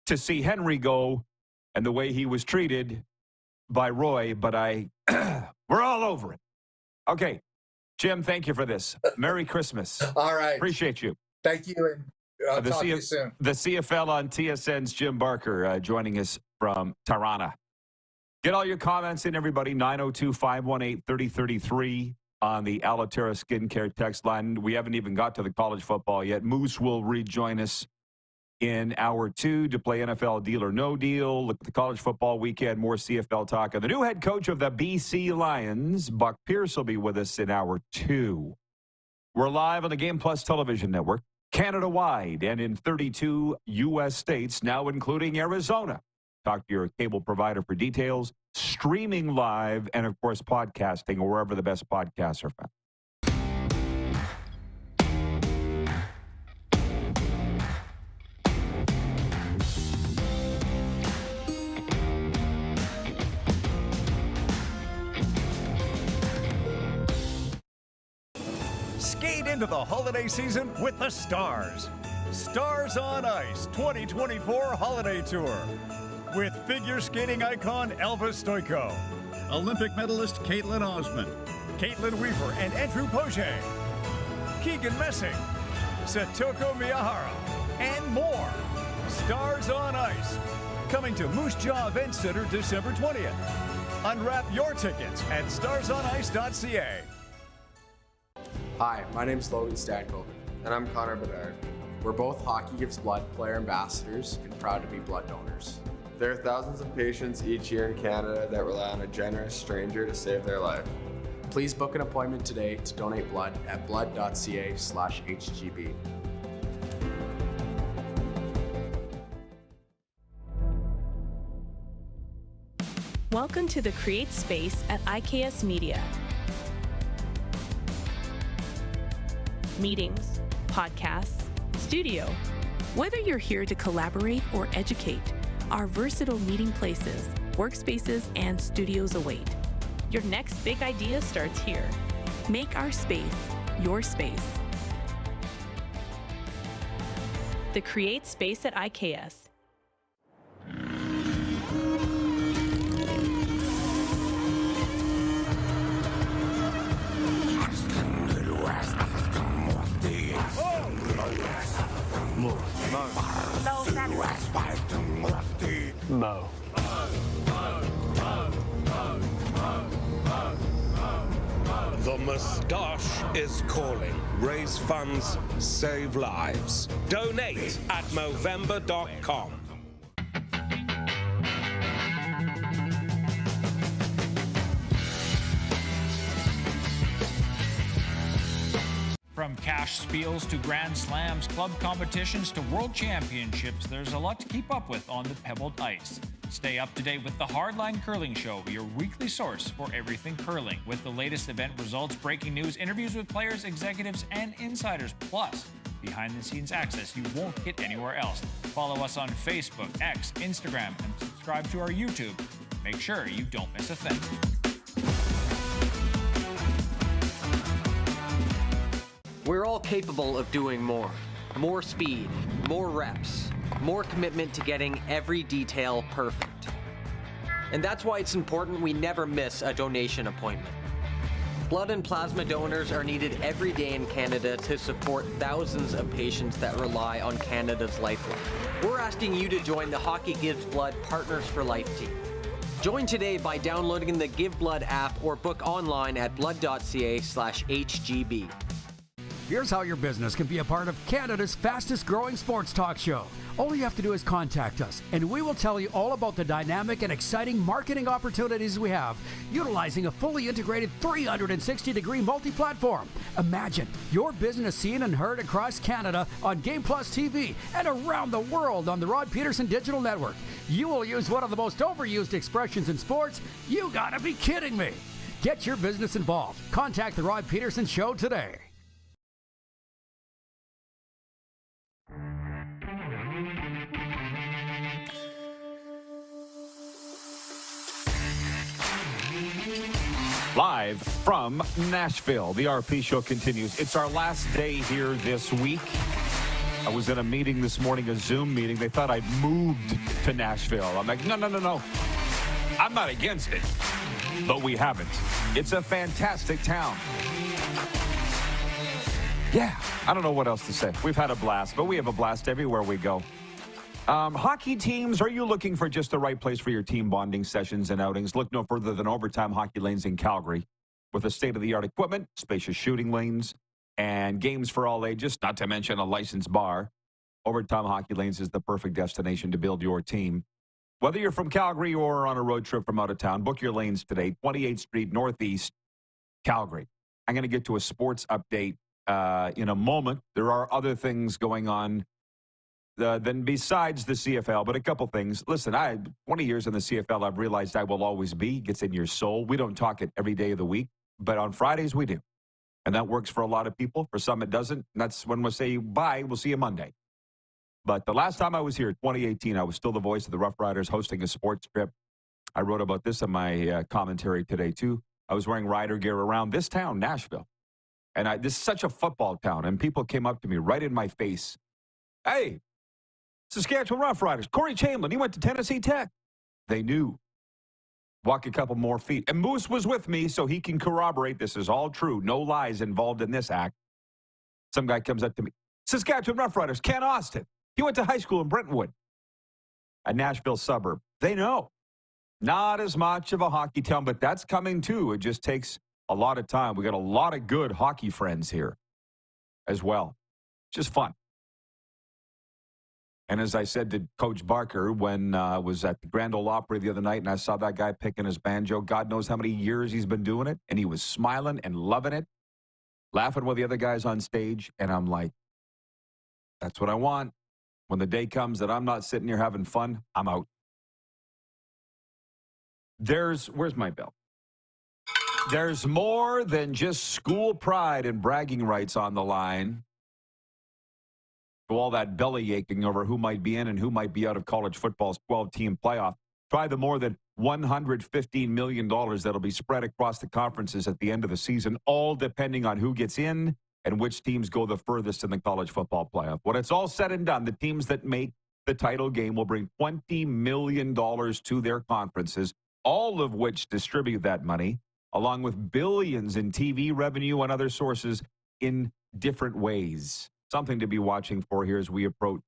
Speaker 1: to see Henry go and the way he was treated by Roy, but we're all over it. Okay, Jim, thank you for this. Merry Christmas.
Speaker 13: All right.
Speaker 1: Appreciate you.
Speaker 13: Thank you, and I'll talk to you soon.
Speaker 1: The CFL on TSN's Jim Barker joining us from Tirana. Get all your comments in, everybody. 902-518-3033 on the Alaterra Skincare text line. We haven't even got to the college football yet. Moose will rejoin us in hour 2 to play NFL Deal or No Deal. Look at the college football weekend, more CFL talk. And the new head coach of the BC Lions, Buck Pierce, will be with us in hour 2. We're live on the Game Plus television network, Canada-wide, and in 32 U.S. states, now including Arizona. Talk to your cable provider for details. Streaming live and, of course, podcasting wherever the best podcasts are found.
Speaker 14: Skate Skate into the holiday season with the Stars. Stars on Ice 2024 Holiday Tour. With figure skating icon Elvis Stoico, Olympic medalist Caitlin Osmond, Caitlin Weaver and Andrew Poche, Keegan Messing, Satoko Miyahara, and more. Stars on Ice. Coming to Moose Jaw Event Center December 20th. Unwrap your tickets at starsonice.ca.
Speaker 15: Hi, my name's Logan Stanko.
Speaker 7: And I'm Connor Bedard.
Speaker 15: We're both Hockey Gives Blood player ambassadors and proud to be blood donors.
Speaker 7: There are thousands of patients each year in Canada that rely on a generous stranger to save their life.
Speaker 15: Please book an appointment today to donate blood at blood.ca/HGB.
Speaker 10: Welcome to the Create Space at IKS Media. Meetings, podcasts, studio. Whether you're here to collaborate or educate, our versatile meeting places, workspaces, and studios await. Your next big idea starts here. Make our space your space. The Create Space at IKS.
Speaker 5: Mo.
Speaker 16: The moustache is calling. Raise funds, save lives. Donate at Movember.com.
Speaker 17: From cash spiels to Grand Slams, club competitions to world championships, there's a lot to keep up with on the pebbled ice. Stay up to date with the Hardline Curling Show, your weekly source for everything curling, with the latest event results, breaking news, interviews with players, executives, and insiders, plus behind-the-scenes access you won't get anywhere else. Follow us on Facebook, X, Instagram, and subscribe to our YouTube. Make sure you don't miss a thing.
Speaker 6: We're all capable of doing more. More speed, more reps, more commitment to getting every detail perfect. And that's why it's important we never miss a donation appointment. Blood and plasma donors are needed every day in Canada to support thousands of patients that rely on Canada's lifeline. We're asking you to join the Hockey Gives Blood Partners for Life team. Join today by downloading the Give Blood app or book online at blood.ca/HGB.
Speaker 12: Here's how your business can be a part of Canada's fastest growing sports talk show. All you have to do is contact us, and we will tell you all about the dynamic and exciting marketing opportunities we have, utilizing a fully integrated 360-degree multi-platform. Imagine your business seen and heard across Canada on Game Plus TV and around the world on the Rod Pedersen Digital Network. You will use one of the most overused expressions in sports. You gotta be kidding me. Get your business involved. Contact the Rod Pedersen Show today.
Speaker 1: Live from Nashville, the RP Show continues. It's our last day here this week. I was in a meeting this morning, a Zoom meeting. They thought I'd moved to Nashville. I'm like, no. I'm not against it, but we haven't. It's a fantastic town. Yeah, I don't know what else to say. We've had a blast, but we have a blast everywhere we go. Hockey teams, are you looking for just the right place for your team bonding sessions and outings? Look no further than Overtime Hockey Lanes in Calgary. With a state-of-the-art equipment, spacious shooting lanes, and games for all ages, not to mention a licensed bar, Overtime Hockey Lanes is the perfect destination to build your team. Whether you're from Calgary or on a road trip from out of town, book your lanes today, 28th Street Northeast, Calgary. I'm going to get to a sports update in a moment. There are other things going on than besides the CFL, but a couple things. Listen, 20 years in the CFL, I've realized I will always be. Gets in your soul. We don't talk it every day of the week, but on Fridays we do. And that works for a lot of people. For some, it doesn't. And that's when we'll say bye. We'll see you Monday. But the last time I was here, 2018, I was still the voice of the Rough Riders hosting a sports trip. I wrote about this in my commentary today, too. I was wearing rider gear around this town, Nashville. And this is such a football town, and people came up to me right in my face. Hey, Saskatchewan Roughriders, Corey Chamberlain, he went to Tennessee Tech. They knew. Walk a couple more feet. And Moose was with me, so he can corroborate this is all true. No lies involved in this act. Some guy comes up to me. Saskatchewan Roughriders, Ken Austin. He went to high school in Brentwood, a Nashville suburb. They know. Not as much of a hockey town, but that's coming too. It just takes a lot of time. We got a lot of good hockey friends here as well. Just fun. And as I said to Coach Barker when I was at the Grand Ole Opry the other night and I saw that guy picking his banjo, God knows how many years he's been doing it, and he was smiling and loving it, laughing with the other guys on stage, and I'm like, that's what I want. When the day comes that I'm not sitting here having fun, I'm out. Where's my bell? There's more than just school pride and bragging rights on the line. All that belly aching over who might be in and who might be out of college football's 12-team playoff. Try the more than $115 million that'll be spread across the conferences at the end of the season, all depending on who gets in and which teams go the furthest in the college football playoff. When it's all said and done, the teams that make the title game will bring $20 million to their conferences, all of which distribute that money, along with billions in TV revenue and other sources in different ways. Something to be watching for here as we approach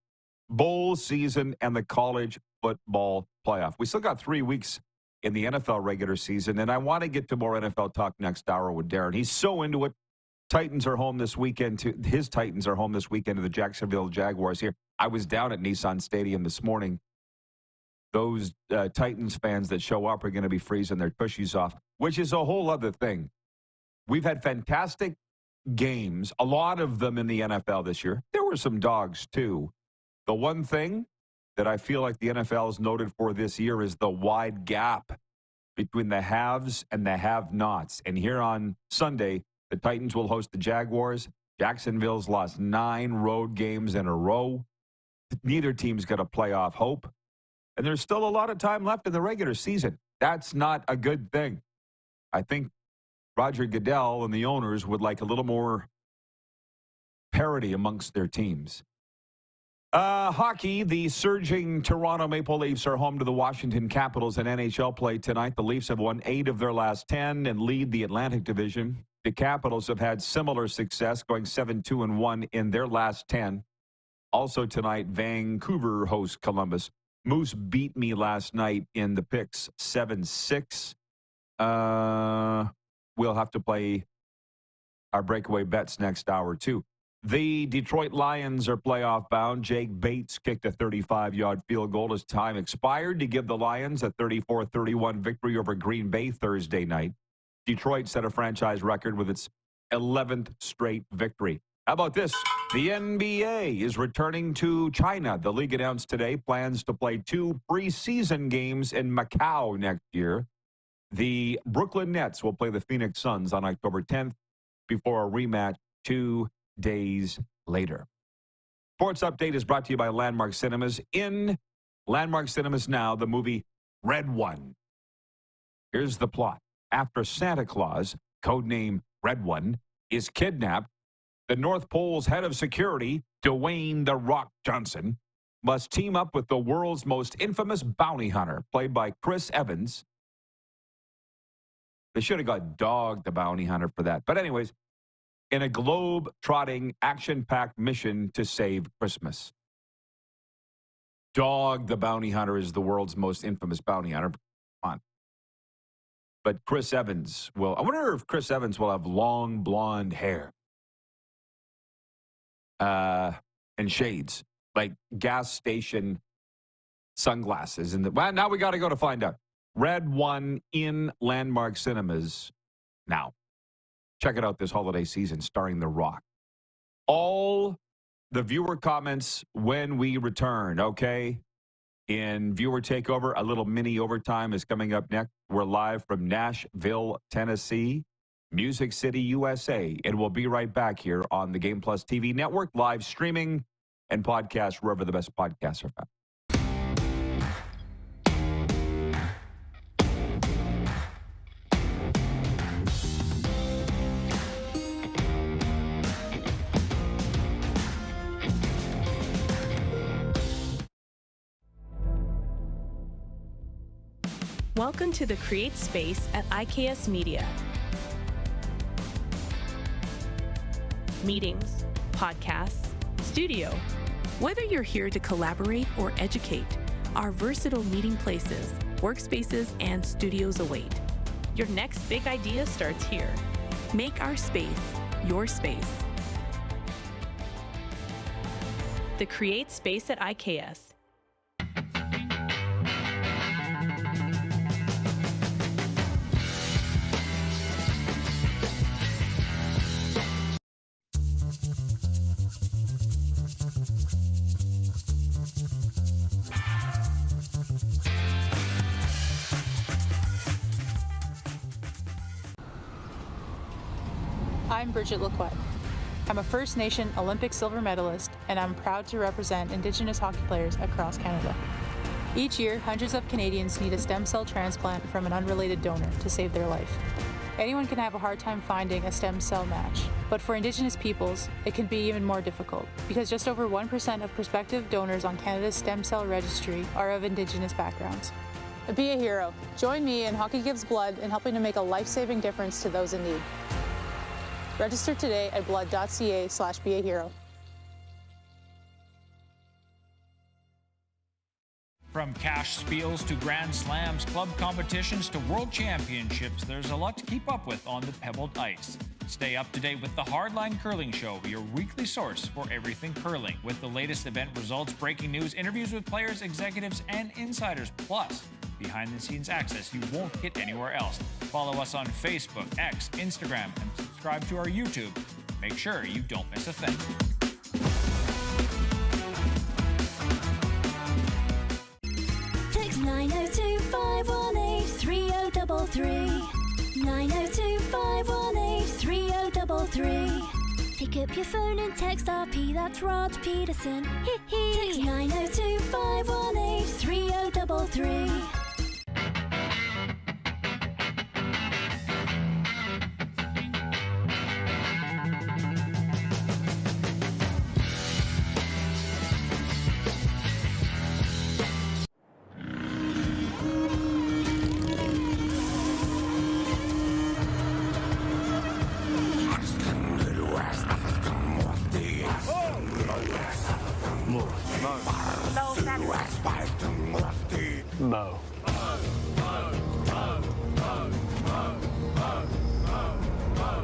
Speaker 1: bowl season and the college football playoff. We still got 3 weeks in the NFL regular season, and I want to get to more NFL talk next hour with Darren. He's so into it. Titans are home this weekend. His Titans are home this weekend to the Jacksonville Jaguars here. I was down at Nissan Stadium this morning. Those Titans fans that show up are going to be freezing their tushies off, which is a whole other thing. We've had fantastic games, a lot of them in the NFL this year. There were some dogs, too. The one thing that I feel like the NFL is noted for this year is the wide gap between the haves and the have-nots. And here on Sunday, the Titans will host the Jaguars. Jacksonville's lost 9 road games in a row. Neither team's got a playoff hope. And there's still a lot of time left in the regular season. That's not a good thing. I think Roger Goodell and the owners would like a little more parity amongst their teams. Hockey, the surging Toronto Maple Leafs are home to the Washington Capitals in NHL play tonight. The Leafs have won 8 of their last 10 and lead the Atlantic Division. The Capitals have had similar success, going 7-2-1 in their last 10. Also tonight, Vancouver hosts Columbus. Moose beat me last night in the picks 7-6. We'll have to play our breakaway bets next hour, too. The Detroit Lions are playoff bound. Jake Bates kicked a 35-yard field goal as time expired to give the Lions a 34-31 victory over Green Bay Thursday night. Detroit set a franchise record with its 11th straight victory. How about this? The NBA is returning to China. The league announced today plans to play 2 preseason games in Macau next year. The Brooklyn Nets will play the Phoenix Suns on October 10th before a rematch 2 days later. Sports Update is brought to you by Landmark Cinemas. In Landmark Cinemas now, the movie Red One. Here's the plot. After Santa Claus, codename Red One, is kidnapped, the North Pole's head of security, Dwayne "The Rock" Johnson, must team up with the world's most infamous bounty hunter, played by Chris Evans. They should have got Dog the Bounty Hunter for that. But anyways, in a globe-trotting, action-packed mission to save Christmas. Dog the Bounty Hunter is the world's most infamous bounty hunter. Come on. But Chris Evans will... I wonder if Chris Evans will have long, blonde hair. And shades. Like gas station sunglasses. Well, now we got to go to find out. Red One in Landmark Cinemas now. Check it out this holiday season, starring The Rock. All the viewer comments when we return, okay? In Viewer Takeover, a little mini overtime is coming up next. We're live from Nashville, Tennessee, Music City, USA. And we'll be right back here on the Game Plus TV network, live streaming and podcast wherever the best podcasts are found.
Speaker 10: Welcome to the Create Space at IKS Media. Meetings, podcasts, studio. Whether you're here to collaborate or educate, our versatile meeting places, workspaces, and studios await. Your next big idea starts here. Make our space your space. The Create Space at IKS.
Speaker 18: I'm Bridget Lacquette. I'm a First Nation Olympic silver medalist, and I'm proud to represent Indigenous hockey players across Canada. Each year, hundreds of Canadians need a stem cell transplant from an unrelated donor to save their life. Anyone can have a hard time finding a stem cell match, but for Indigenous peoples, it can be even more difficult because just over 1% of prospective donors on Canada's stem cell registry are of Indigenous backgrounds. Be a hero. Join me in Hockey Gives Blood in helping to make a life-saving difference to those in need. Register today at blood.ca/beahero.
Speaker 17: From cash spiels to Grand Slams, club competitions to world championships, there's a lot to keep up with on the pebbled ice. Stay up to date with the Hardline Curling Show, your weekly source for everything curling, with the latest event results, breaking news, interviews with players, executives, and insiders, plus behind-the-scenes access you won't get anywhere else. Follow us on Facebook, X, Instagram, and subscribe to our YouTube. Make sure you don't miss a thing.
Speaker 11: Text 902-518-3033. 902-518-3033. Pick up your phone and text RP, that's Rod Pedersen. Text 902-518-3033.
Speaker 9: Mo.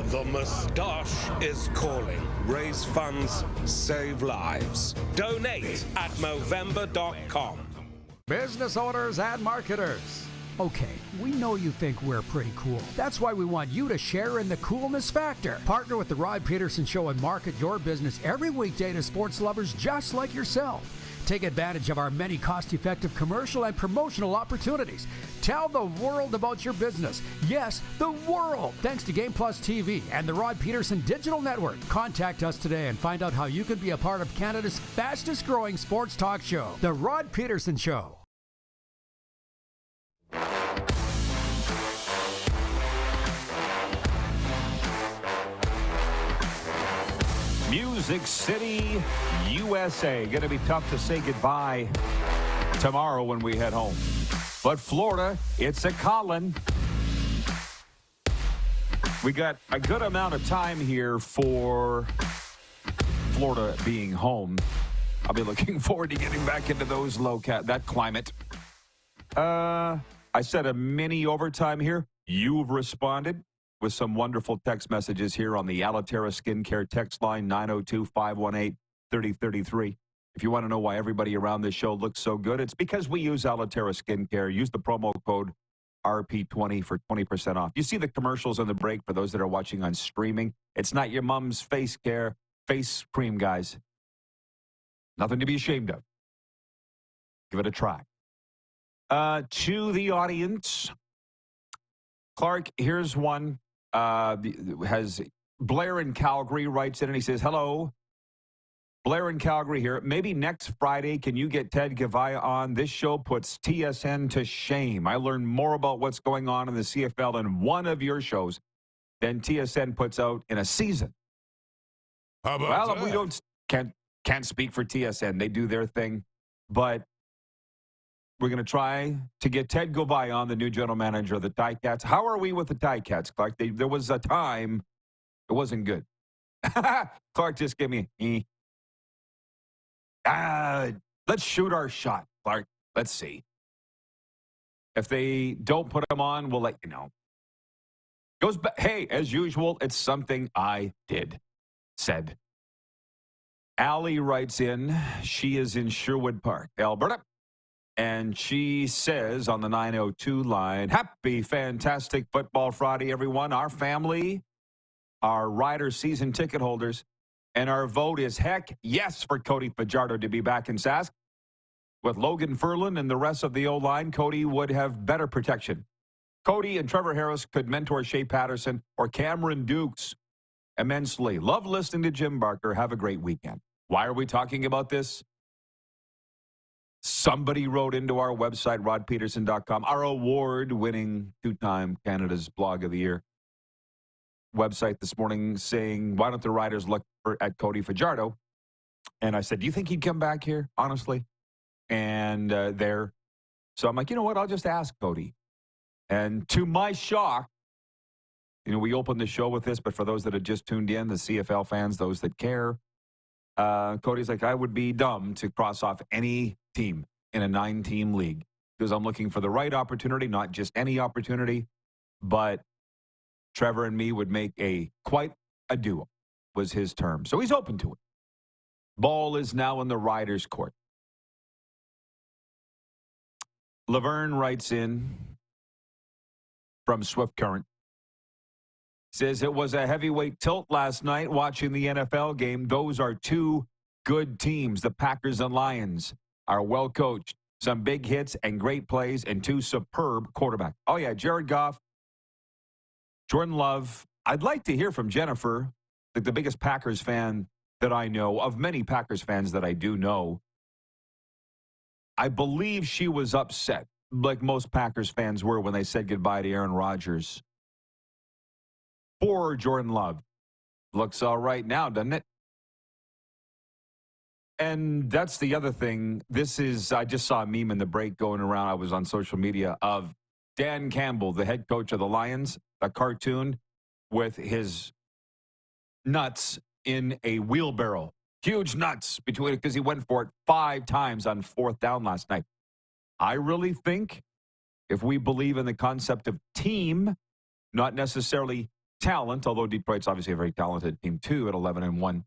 Speaker 16: The moustache is calling. Raise funds, save lives. Donate at Movember.com.
Speaker 12: Business owners and marketers. Okay, we know you think we're pretty cool. That's why we want you to share in the coolness factor. Partner with the Rod Pedersen Show and market your business every weekday to sports lovers just like yourself. Take advantage of our many cost-effective commercial and promotional opportunities. Tell the world about your business. Yes, the world. Thanks to Game Plus TV and the Rod Pedersen Digital Network. Contact us today and find out how you can be a part of Canada's fastest-growing sports talk show, The Rod Pedersen Show.
Speaker 1: Music City, USA. Going to be tough to say goodbye tomorrow when we head home. But Florida, it's a Colin. We got a good amount of time here for Florida being home. I'll be looking forward to getting back into those that climate. I said a mini overtime here. You've responded with some wonderful text messages here on the Alaterra Skincare text line, 902-518-3033. If you want to know why everybody around this show looks so good, it's because we use Alaterra Skincare. Use the promo code RP20 for 20% off. You see the commercials on the break for those that are watching on streaming. It's not your mom's face cream, guys. Nothing to be ashamed of. Give it a try. To the audience, Clark, here's one. Has Blair in Calgary writes in and he says, hello, Blair in Calgary here. Maybe next Friday, can you get Ted Gavaya on? This show puts TSN to shame. I learned more about what's going on in the CFL in one of your shows than TSN puts out in a season.
Speaker 3: How about that?
Speaker 1: We can't speak for TSN. They do their thing. But We're going to try to get Ted Govai on, the new general manager of the Ticats. How are we with the Ticats, Clark? There was a time it wasn't good. Clark, just give me let's shoot our shot, Clark. Let's see. If they don't put him on, we'll let you know. Goes back. Hey, as usual, it's something I said. Allie writes in. She is in Sherwood Park, Alberta. And she says on the 902 line, happy, fantastic Football Friday, everyone. Our family, our Rider season ticket holders, and our vote is heck yes for Cody Fajardo to be back in Sask. With Logan Ferlin and the rest of the O-line, Cody would have better protection. Cody and Trevor Harris could mentor Shea Patterson or Cameron Dukes immensely. Love listening to Jim Barker. Have a great weekend. Why are we talking about this? Somebody wrote into our website, rodpeterson.com, our award-winning two-time Canada's Blog of the Year website this morning, saying, why don't the Riders look at Cody Fajardo? And I said, do you think he'd come back here, honestly? And so I'm like, you know what? I'll just ask Cody. And to my shock, we opened the show with this, but for those that had just tuned in, the CFL fans, those that care, Cody's like, I would be dumb to cross off any team in a 9-team league because I'm looking for the right opportunity, not just any opportunity, but Trevor and me would make quite a duo, was his term. So he's open to it. Ball is now in the Riders' court. Laverne writes in from Swift Current. Says it was a heavyweight tilt last night watching the NFL game. Those are two good teams. The Packers and Lions are well coached. Some big hits and great plays and two superb quarterbacks. Oh, yeah, Jared Goff, Jordan Love. I'd like to hear from Jennifer, the biggest Packers fan that I know, of many Packers fans that I do know. I believe she was upset, like most Packers fans were when they said goodbye to Aaron Rodgers. Poor Jordan Love. Looks all right now, doesn't it? And that's the other thing. I just saw a meme in the break going around. I was on social media of Dan Campbell, the head coach of the Lions, a cartoon with his nuts in a wheelbarrow. Huge nuts between it because he went for it 5 times on 4th down last night. I really think if we believe in the concept of team, not necessarily talent, although Detroit's obviously a very talented team too at 11-1,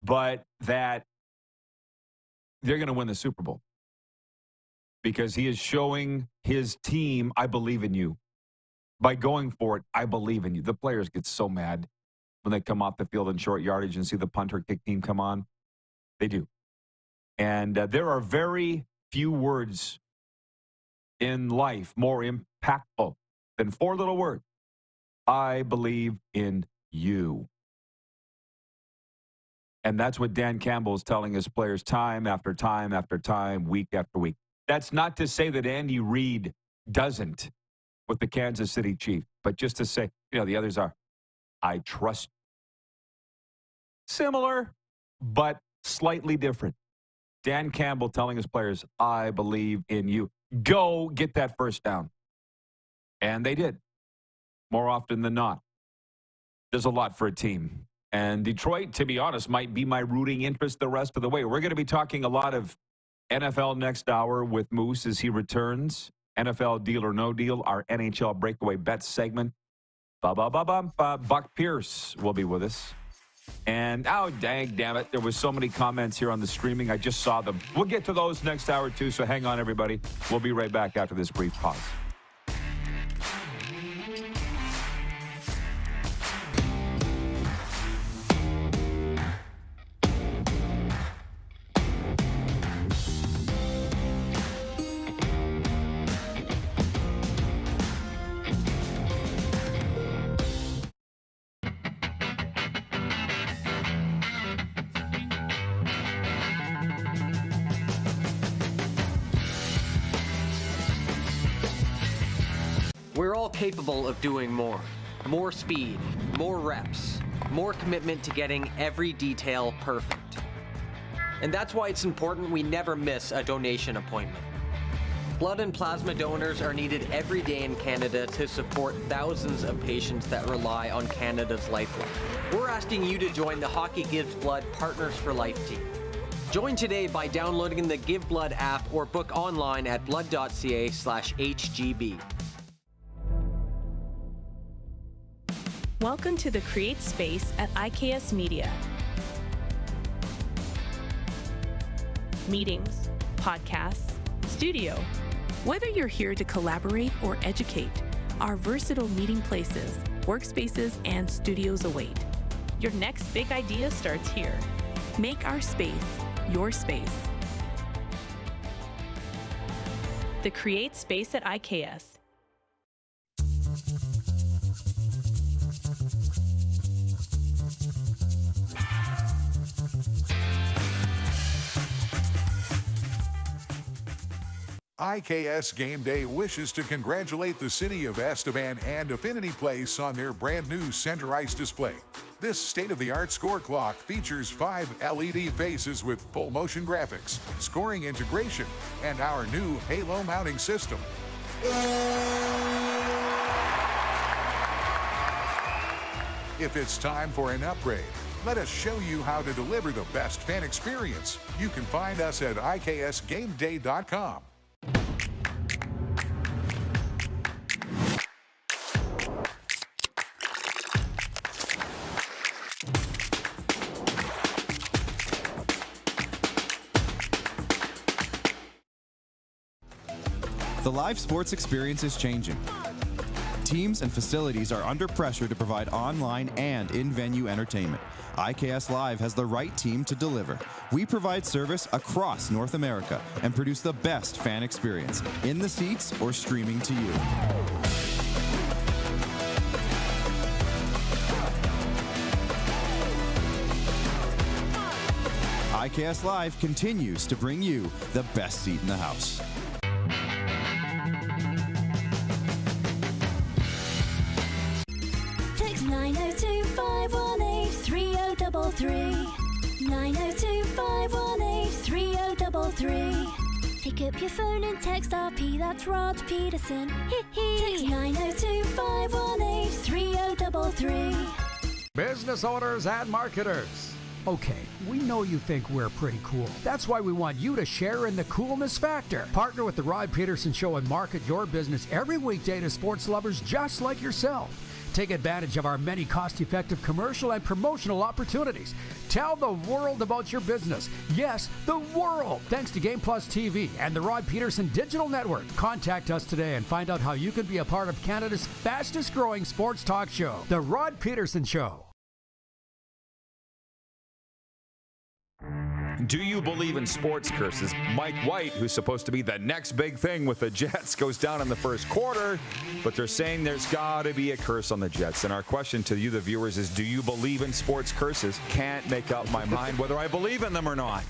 Speaker 1: but that they're going to win the Super Bowl because he is showing his team, I believe in you. By going for it, I believe in you. The players get so mad when they come off the field in short yardage and see the punter kick team come on. They do. And there are very few words in life more impactful than 4 little words. I believe in you. And that's what Dan Campbell is telling his players time after time after time, week after week. That's not to say that Andy Reid doesn't with the Kansas City Chiefs, but just to say, the others are, I trust. Similar, but slightly different. Dan Campbell telling his players, I believe in you. Go get that first down. And they did, more often than not. There's a lot for a team. And Detroit, to be honest, might be my rooting interest the rest of the way. We're going to be talking a lot of NFL next hour with Moose as he returns. NFL Deal or No Deal, our NHL Breakaway Bets segment. Buck Pierce will be with us. And, damn it, there was so many comments here on the streaming. I just saw them. We'll get to those next hour, too, so hang on, everybody. We'll be right back after this brief pause.
Speaker 6: We're all capable of doing more. More speed, more reps, more commitment to getting every detail perfect. And that's why it's important we never miss a donation appointment. Blood and plasma donors are needed every day in Canada to support thousands of patients that rely on Canada's lifeline. We're asking you to join the Hockey Gives Blood Partners for Life team. Join today by downloading the Give Blood app or book online at blood.ca/HGB.
Speaker 10: Welcome to the Create Space at IKS Media. Meetings, podcasts, studio. Whether you're here to collaborate or educate, our versatile meeting places, workspaces, and studios await. Your next big idea starts here. Make our space your space. The Create Space at IKS.
Speaker 3: IKS Game Day wishes to congratulate the city of Estevan and Affinity Place on their brand new center ice display. This state-of-the-art score clock features 5 LED faces with full motion graphics, scoring integration, and our new Halo mounting system. If it's time for an upgrade, let us show you how to deliver the best fan experience. You can find us at iksgameday.com.
Speaker 19: The live sports experience is changing. Teams and facilities are under pressure to provide online and in-venue entertainment. IKS Live has the right team to deliver. We provide service across North America and produce the best fan experience, in the seats or streaming to you. IKS Live continues to bring you the best seat in the house.
Speaker 11: Text 902-518-3033. 902-518-3033. Pick up your phone and text RP, that's Rod Pedersen. Text 902-518-3033.
Speaker 12: Business owners and marketers. Okay, we know you think we're pretty cool. That's why we want you to share in the coolness factor. Partner with the Rod Pedersen Show and market your business every weekday to sports lovers just like yourself. Take advantage of our many cost-effective commercial and promotional opportunities. Tell the world about your business. Yes, the world. Thanks to Game Plus TV and the Rod Pedersen Digital Network. Contact us today and find out how you can be a part of Canada's fastest-growing sports talk show, The Rod Pedersen Show.
Speaker 1: Do you believe in sports curses? Mike White, who's supposed to be the next big thing with the Jets, goes down in the first quarter, but they're saying there's got to be a curse on the Jets. And our question to you, the viewers, is do you believe in sports curses? Can't make up my mind whether I believe in them or not.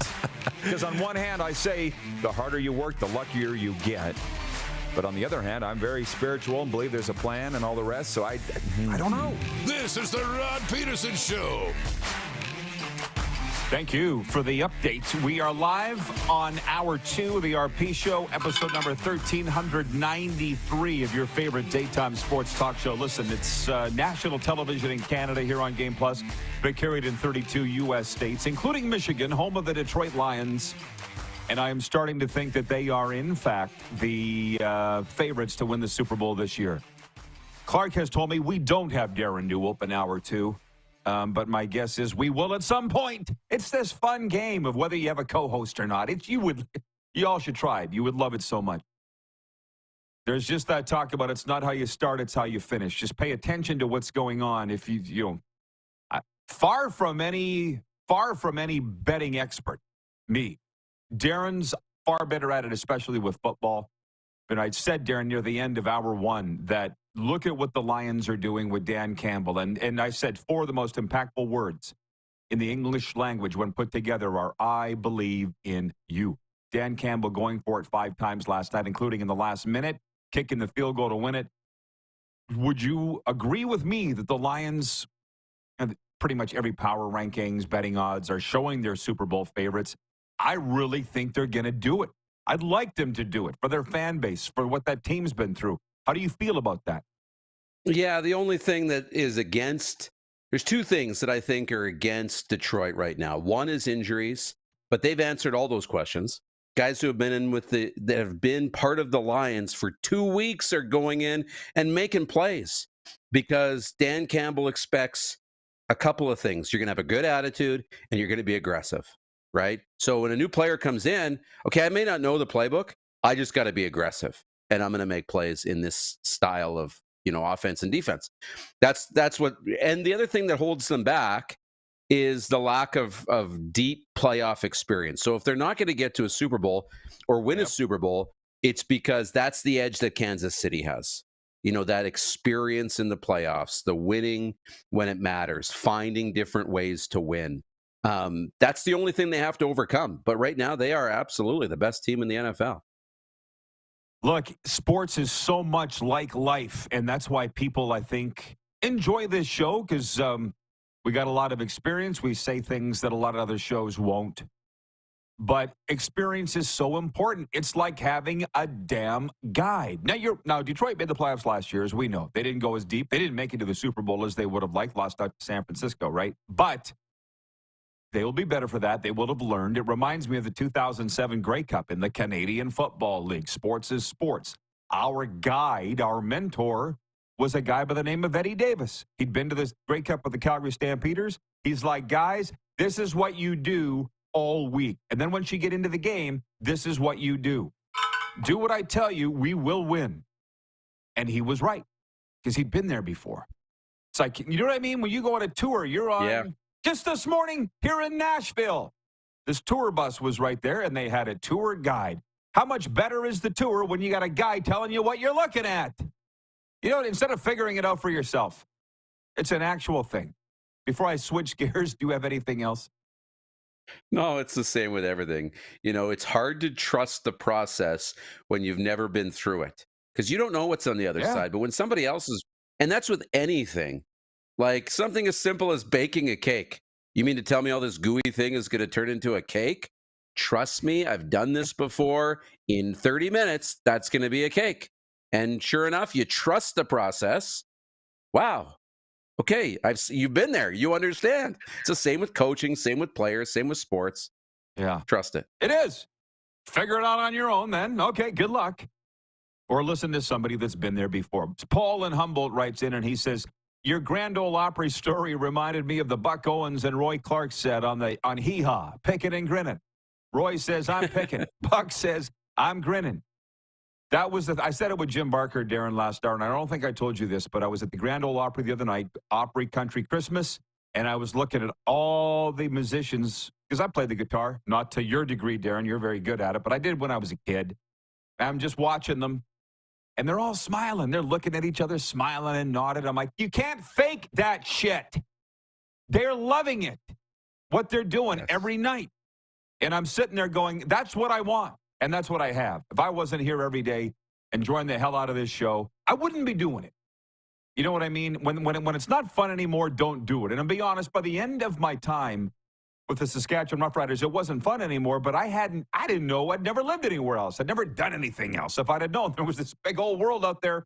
Speaker 1: Because on one hand, I say the harder you work, the luckier you get. But on the other hand, I'm very spiritual and believe there's a plan and all the rest, so I don't know.
Speaker 3: This is the Rod Pedersen Show.
Speaker 1: Thank you for the update. We are live on Hour 2 of the RP Show, episode number 1393 of your favorite daytime sports talk show. Listen, it's national television in Canada here on Game Plus, but carried in 32 U.S. states, including Michigan, home of the Detroit Lions. And I am starting to think that they are, in fact, the favorites to win the Super Bowl this year. Clark has told me we don't have Darren Newell in Hour 2. But my guess is we will at some point. It's this fun game of whether you have a co-host or not. You all should try it. You would love it so much. There's just that talk about it's not how you start, it's how you finish. Just pay attention to what's going on. If far from any betting expert, me. Darren's far better at it, especially with football. But I said, Darren, near the end of Hour 1 that look at what the Lions are doing with Dan Campbell. And I said 4 of the most impactful words in the English language when put together are, I believe in you. Dan Campbell going for it 5 times last night, including in the last minute, kicking the field goal to win it. Would you agree with me that the Lions, and pretty much every power rankings, betting odds, are showing their Super Bowl favorites? I really think they're going to do it. I'd like them to do it for their fan base, for what that team's been through. How do you feel about that?
Speaker 4: Yeah, the only thing that is against, there's two things that I think are against Detroit right now. One is injuries, but they've answered all those questions. Guys who have been in that have been part of the Lions for 2 weeks are going in and making plays because Dan Campbell expects a couple of things. You're going to have a good attitude and you're going to be aggressive, right? So when a new player comes in, okay, I may not know the playbook. I just got to be aggressive and I'm going to make plays in this style of, offense and defense. That's what, and the other thing that holds them back is the lack of deep playoff experience. So if they're not going to get to a Super Bowl or win a Super Bowl, it's because that's the edge that Kansas City has. That experience in the playoffs, the winning when it matters, finding different ways to win. That's the only thing they have to overcome. But right now, they are absolutely the best team in the NFL.
Speaker 1: Look, sports is so much like life, and that's why people, I think, enjoy this show because we got a lot of experience. We say things that a lot of other shows won't. But experience is so important. It's like having a damn guide. Now Detroit made the playoffs last year, as we know. They didn't go as deep. They didn't make it to the Super Bowl as they would have liked, lost out to San Francisco, right? But they will be better for that. They will have learned. It reminds me of the 2007 Grey Cup in the Canadian Football League. Sports is sports. Our guide, our mentor, was a guy by the name of Eddie Davis. He'd been to this Grey Cup with the Calgary Stampeders. He's like, guys, this is what you do all week. And then once you get into the game, this is what you do. Do what I tell you, we will win. And he was right because he'd been there before. It's like, you know what I mean? When you go on a tour, you're on.
Speaker 4: Yeah.
Speaker 1: Just this morning here in Nashville, this tour bus was right there, and they had a tour guide. How much better is the tour when you got a guy telling you what you're looking at? Instead of figuring it out for yourself. It's an actual thing. Before I switch gears, do you have anything else?
Speaker 4: No, it's the same with everything. It's hard to trust the process when you've never been through it because you don't know what's on the other side. But when somebody else is, and that's with anything, like something as simple as baking a cake. You mean to tell me all this gooey thing is going to turn into a cake? Trust me, I've done this before. In 30 minutes, that's going to be a cake. And sure enough, you trust the process. Wow. Okay, you've been there. You understand. It's the same with coaching, same with players, same with sports.
Speaker 1: Yeah.
Speaker 4: Trust it.
Speaker 1: It is. Figure it out on your own then. Okay, good luck. Or listen to somebody that's been there before. Paul in Humboldt writes in and he says, your Grand Ole Opry story reminded me of the Buck Owens and Roy Clark said on Hee Haw, picking and grinning. Roy says, I'm picking. Buck says, I'm grinning. That was I said it with Jim Barker, Darren, last hour, and I don't think I told you this, but I was at the Grand Ole Opry the other night, Opry Country Christmas, and I was looking at all the musicians, because I played the guitar, not to your degree, Darren, you're very good at it, but I did when I was a kid. I'm just watching them, and they're all smiling. They're looking at each other, smiling and nodding. I'm like, you can't fake that shit. They're loving it, what they're doing every night. And I'm sitting there going, that's what I want. And that's what I have. If I wasn't here every day enjoying the hell out of this show, I wouldn't be doing it. You know what I mean? When it's not fun anymore, don't do it. And I'll be honest, by the end of my time with the Saskatchewan Roughriders, it wasn't fun anymore, but I didn't know. I'd never lived anywhere else. I'd never done anything else. If I'd have known there was this big old world out there,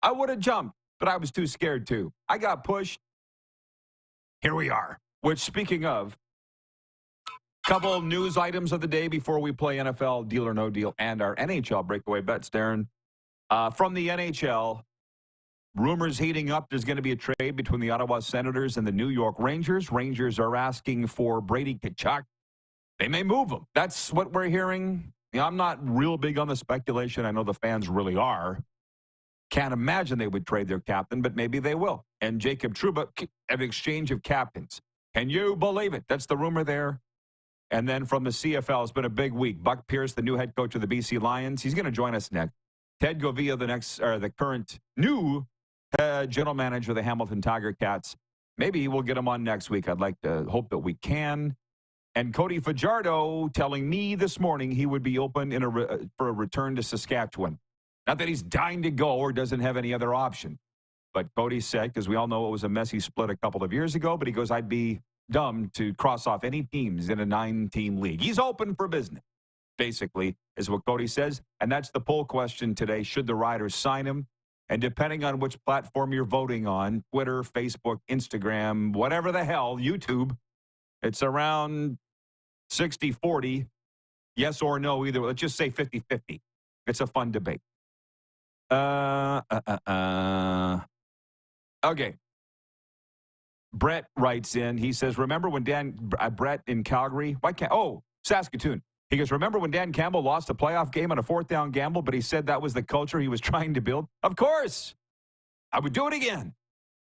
Speaker 1: I would have jumped, but I was too scared to. I got pushed. Here we are. Which, speaking of, couple news items of the day before we play NFL Deal or No Deal and our NHL breakaway bets, Darren. From the NHL, rumors heating up. There's going to be a trade between the Ottawa Senators and the New York Rangers. Rangers are asking for Brady Tkachuk. They may move him. That's what we're hearing. I'm not real big on the speculation. I know the fans really are. Can't imagine they would trade their captain, but maybe they will. And Jacob Trouba, an exchange of captains. Can you believe it? That's the rumor there. And then from the CFL, it's been a big week. Buck Pierce, the new head coach of the BC Lions, he's going to join us next. Ted Govia, the current new general manager of the Hamilton Tiger Cats. Maybe we'll get him on next week. I'd like to hope that we can. And Cody Fajardo telling me this morning he would be open for a return to Saskatchewan. Not that he's dying to go or doesn't have any other option. But Cody said, because we all know it was a messy split a couple of years ago, but he goes, I'd be dumb to cross off any teams in a 9-team league. He's open for business, basically, is what Cody says. And that's the poll question today. Should the Riders sign him? And depending on which platform you're voting on, Twitter, Facebook, Instagram, whatever the hell, YouTube, it's around 60-40, yes or no either. Let's just say 50-50. It's a fun debate. Okay. Brett writes in. He says, remember when Brett in Calgary? Saskatoon. He goes, remember when Dan Campbell lost a playoff game on a 4th down gamble, but he said that was the culture he was trying to build? Of course. I would do it again.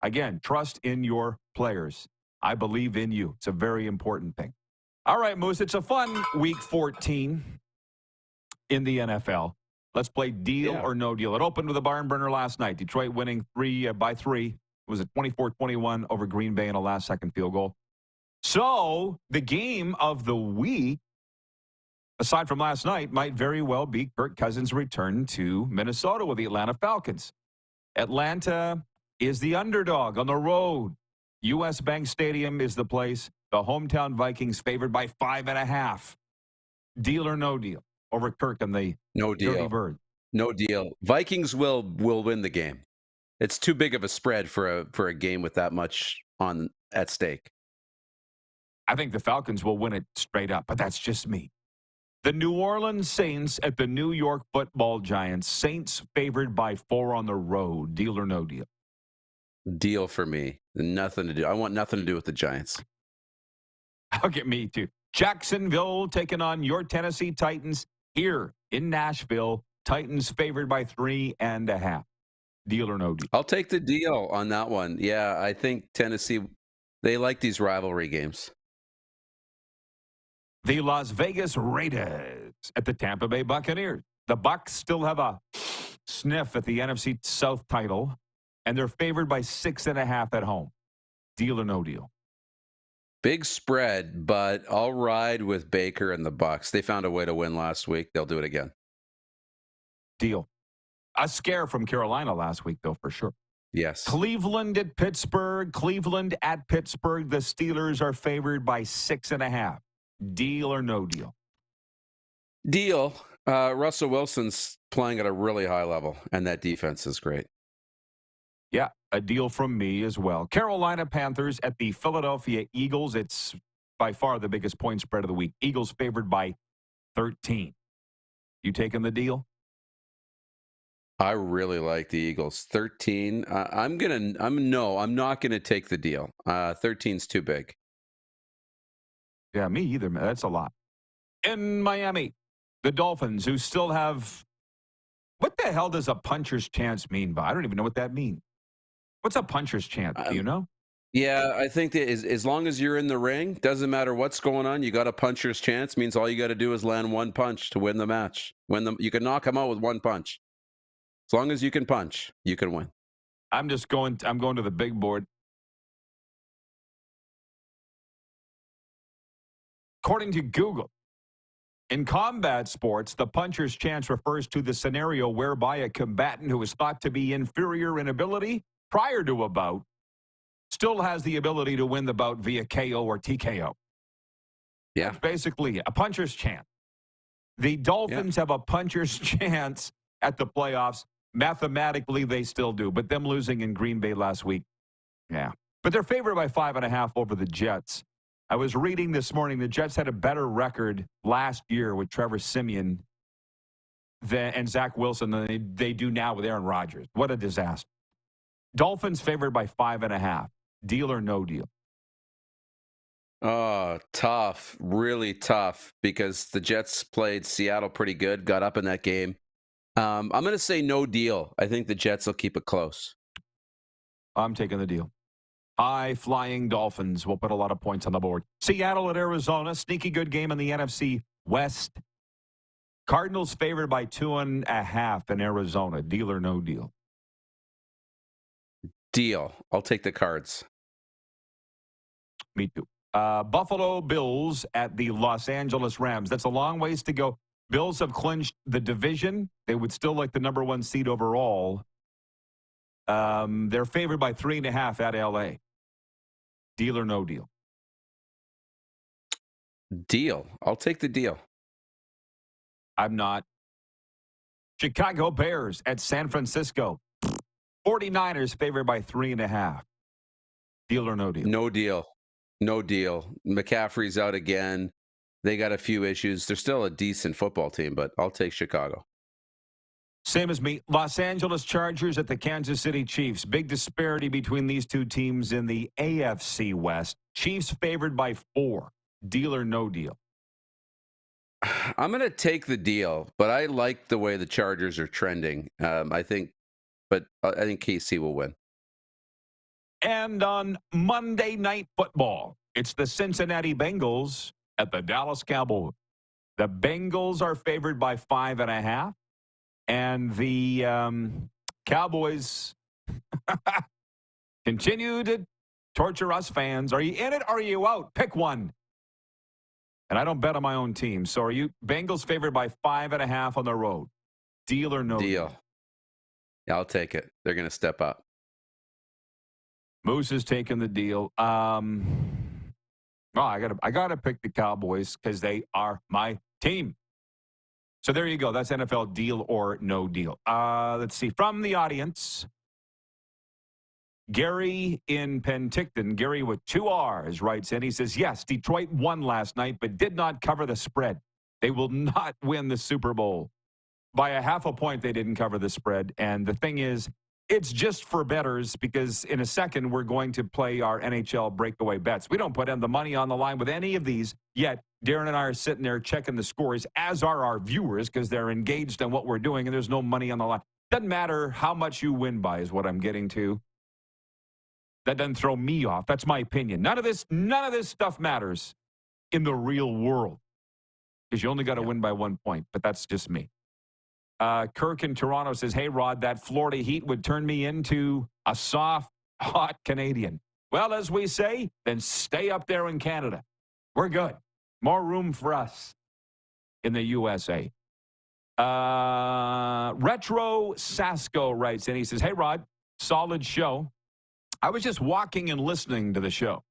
Speaker 1: Again, trust in your players. I believe in you. It's a very important thing. All right, Moose, it's a fun week 14 in the NFL. Let's play deal or no deal. It opened with a barn burner last night. Detroit winning by 3. It was a 24-21 over Green Bay in a last-second field goal. So the game of the week, aside from last night, might very well be Kirk Cousins' return to Minnesota with the Atlanta Falcons. Atlanta is the underdog on the road. U.S. Bank Stadium is the place. The hometown Vikings favored by 5.5. Deal or no deal over Kirk and the Dirty Bird?
Speaker 4: No deal. Vikings will win the game. It's too big of a spread for a game with that much at stake.
Speaker 1: I think the Falcons will win it straight up, but that's just me. The New Orleans Saints at the New York Football Giants. Saints favored by 4 on the road. Deal or no deal?
Speaker 4: Deal for me. Nothing to do. I want nothing to do with the Giants.
Speaker 1: Okay, me too. Jacksonville taking on your Tennessee Titans here in Nashville. Titans favored by 3.5. Deal or no deal?
Speaker 4: I'll take the deal on that one. Yeah, I think Tennessee, they like these rivalry games.
Speaker 1: The Las Vegas Raiders at the Tampa Bay Buccaneers. The Bucs still have a sniff at the NFC South title, and they're favored by 6.5 at home. Deal or no deal?
Speaker 4: Big spread, but I'll ride with Baker and the Bucs. They found a way to win last week. They'll do it again.
Speaker 1: Deal. A scare from Carolina last week, though, for sure.
Speaker 4: Yes.
Speaker 1: Cleveland at Pittsburgh. Cleveland at Pittsburgh. The Steelers are favored by 6.5. Deal or no deal?
Speaker 4: Deal. Russell Wilson's playing at a really high level, and that defense is great.
Speaker 1: Yeah, a deal from me as well. Carolina Panthers at the Philadelphia Eagles. It's by far the biggest point spread of the week. Eagles favored by 13. You taking the deal?
Speaker 4: I really like the Eagles. 13. I'm not gonna take the deal. 13's too big.
Speaker 1: Yeah, me either, man. That's a lot. In Miami, the Dolphins, who still have, what the hell does a puncher's chance mean? By I don't even know what that means. What's a puncher's chance? Do you know?
Speaker 4: Yeah, I think that as long as you're in the ring, doesn't matter what's going on. You got a puncher's chance. Means all you got to do is land one punch to win the match. You can knock them out with one punch. As long as you can punch, you can win.
Speaker 1: I'm going to the big board. According to Google, in combat sports, the puncher's chance refers to the scenario whereby a combatant who is thought to be inferior in ability prior to a bout still has the ability to win the bout via KO or TKO.
Speaker 4: Yeah.
Speaker 1: That's basically a puncher's chance. The Dolphins have a puncher's chance at the playoffs. Mathematically, they still do, but them losing in Green Bay last week, yeah. But they're favored by 5.5 over the Jets. I was reading this morning, the Jets had a better record last year with Trevor Siemian and Zach Wilson than they do now with Aaron Rodgers. What a disaster. Dolphins favored by 5.5. Deal or no deal?
Speaker 4: Oh, tough. Really tough because the Jets played Seattle pretty good, got up in that game. I'm going to say no deal. I think the Jets will keep it close.
Speaker 1: I'm taking the deal. High-flying Dolphins will put a lot of points on the board. Seattle at Arizona. Sneaky good game in the NFC West. Cardinals favored by 2.5 in Arizona. Deal or no deal?
Speaker 4: Deal. I'll take the Cards.
Speaker 1: Me too. Buffalo Bills at the Los Angeles Rams. That's a long ways to go. Bills have clinched the division. They would still like the number 1 seed overall. They're favored by 3.5 at LA. Deal or no deal?
Speaker 4: Deal. I'll take the deal.
Speaker 1: I'm not. Chicago Bears at San Francisco. 49ers favored by 3.5. Deal or no deal?
Speaker 4: No deal. No deal. McCaffrey's out again. They got a few issues. They're still a decent football team, but I'll take Chicago.
Speaker 1: Same as me. Los Angeles Chargers at the Kansas City Chiefs. Big disparity between these two teams in the AFC West. Chiefs favored by 4. Deal or no deal?
Speaker 4: I'm going to take the deal, but I like the way the Chargers are trending. I think KC will win.
Speaker 1: And on Monday Night Football, it's the Cincinnati Bengals at the Dallas Cowboys. The Bengals are favored by 5.5, and the Cowboys continue to torture us fans. Are you in it or are you out? Pick one. And I don't bet on my own team. So are you Bengals favored by 5.5 on the road? Deal or no deal?
Speaker 4: Yeah, I'll take it. They're going to step up.
Speaker 1: Moose is taking the deal. I gotta pick the Cowboys because they are my team. So there you go. That's NFL deal or no deal. Let's see. From the audience, Gary in Penticton, Gary with 2 R's, writes in. He says, yes, Detroit won last night, but did not cover the spread. They will not win the Super Bowl. By 0.5 point, they didn't cover the spread. And the thing is, it's just for bettors because in a second, we're going to play our NHL breakaway bets. We don't put in the money on the line with any of these, yet Darren and I are sitting there checking the scores, as are our viewers, because they're engaged in what we're doing, and there's no money on the line. Doesn't matter how much you win by is what I'm getting to. That doesn't throw me off. That's my opinion. None of this stuff matters in the real world because you only got to win by 1 point, but that's just me. Kirk in Toronto says, hey, Rod, that Florida heat would turn me into a soft, hot Canadian. Well, as we say, then stay up there in Canada. We're good. More room for us in the USA. Retro Sasko writes in. He says, hey, Rod, solid show. I was just walking and listening to the show.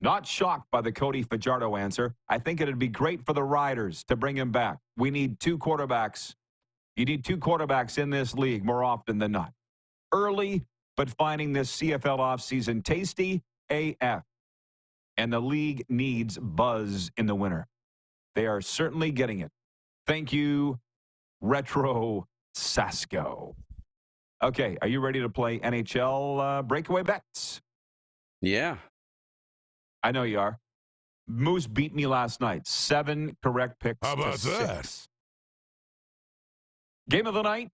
Speaker 1: Not shocked by the Cody Fajardo answer. I think it'd be great for the Riders to bring him back. We need 2 quarterbacks. You need 2 quarterbacks in this league more often than not. Early, but finding this CFL offseason tasty AF. And the league needs buzz in the winter. They are certainly getting it. Thank you, Retro Sasko. Okay, are you ready to play NHL breakaway bets?
Speaker 4: Yeah.
Speaker 1: I know you are. Moose beat me last night. 7 correct picks.
Speaker 3: How about
Speaker 1: to 6.
Speaker 3: that?
Speaker 1: Game of the night,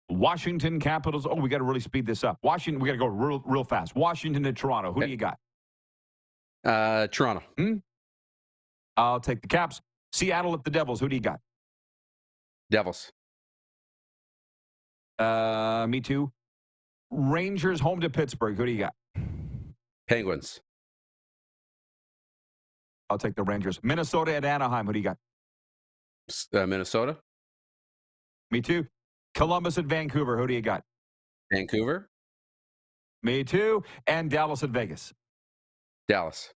Speaker 1: Washington Capitals. Oh, we got to really speed this up. Washington, we got to go real fast. Washington to Toronto. Who do you got?
Speaker 4: Toronto.
Speaker 1: I'll take the Caps. Seattle at the Devils. Who do you got?
Speaker 4: Devils.
Speaker 1: Me too. Rangers home to Pittsburgh. Who do you got?
Speaker 4: Penguins.
Speaker 1: I'll take the Rangers. Minnesota at Anaheim. Who do you got?
Speaker 4: Minnesota.
Speaker 1: Me too. Columbus at Vancouver. Who do you got?
Speaker 4: Vancouver.
Speaker 1: Me too. And Dallas at Vegas.
Speaker 4: Dallas.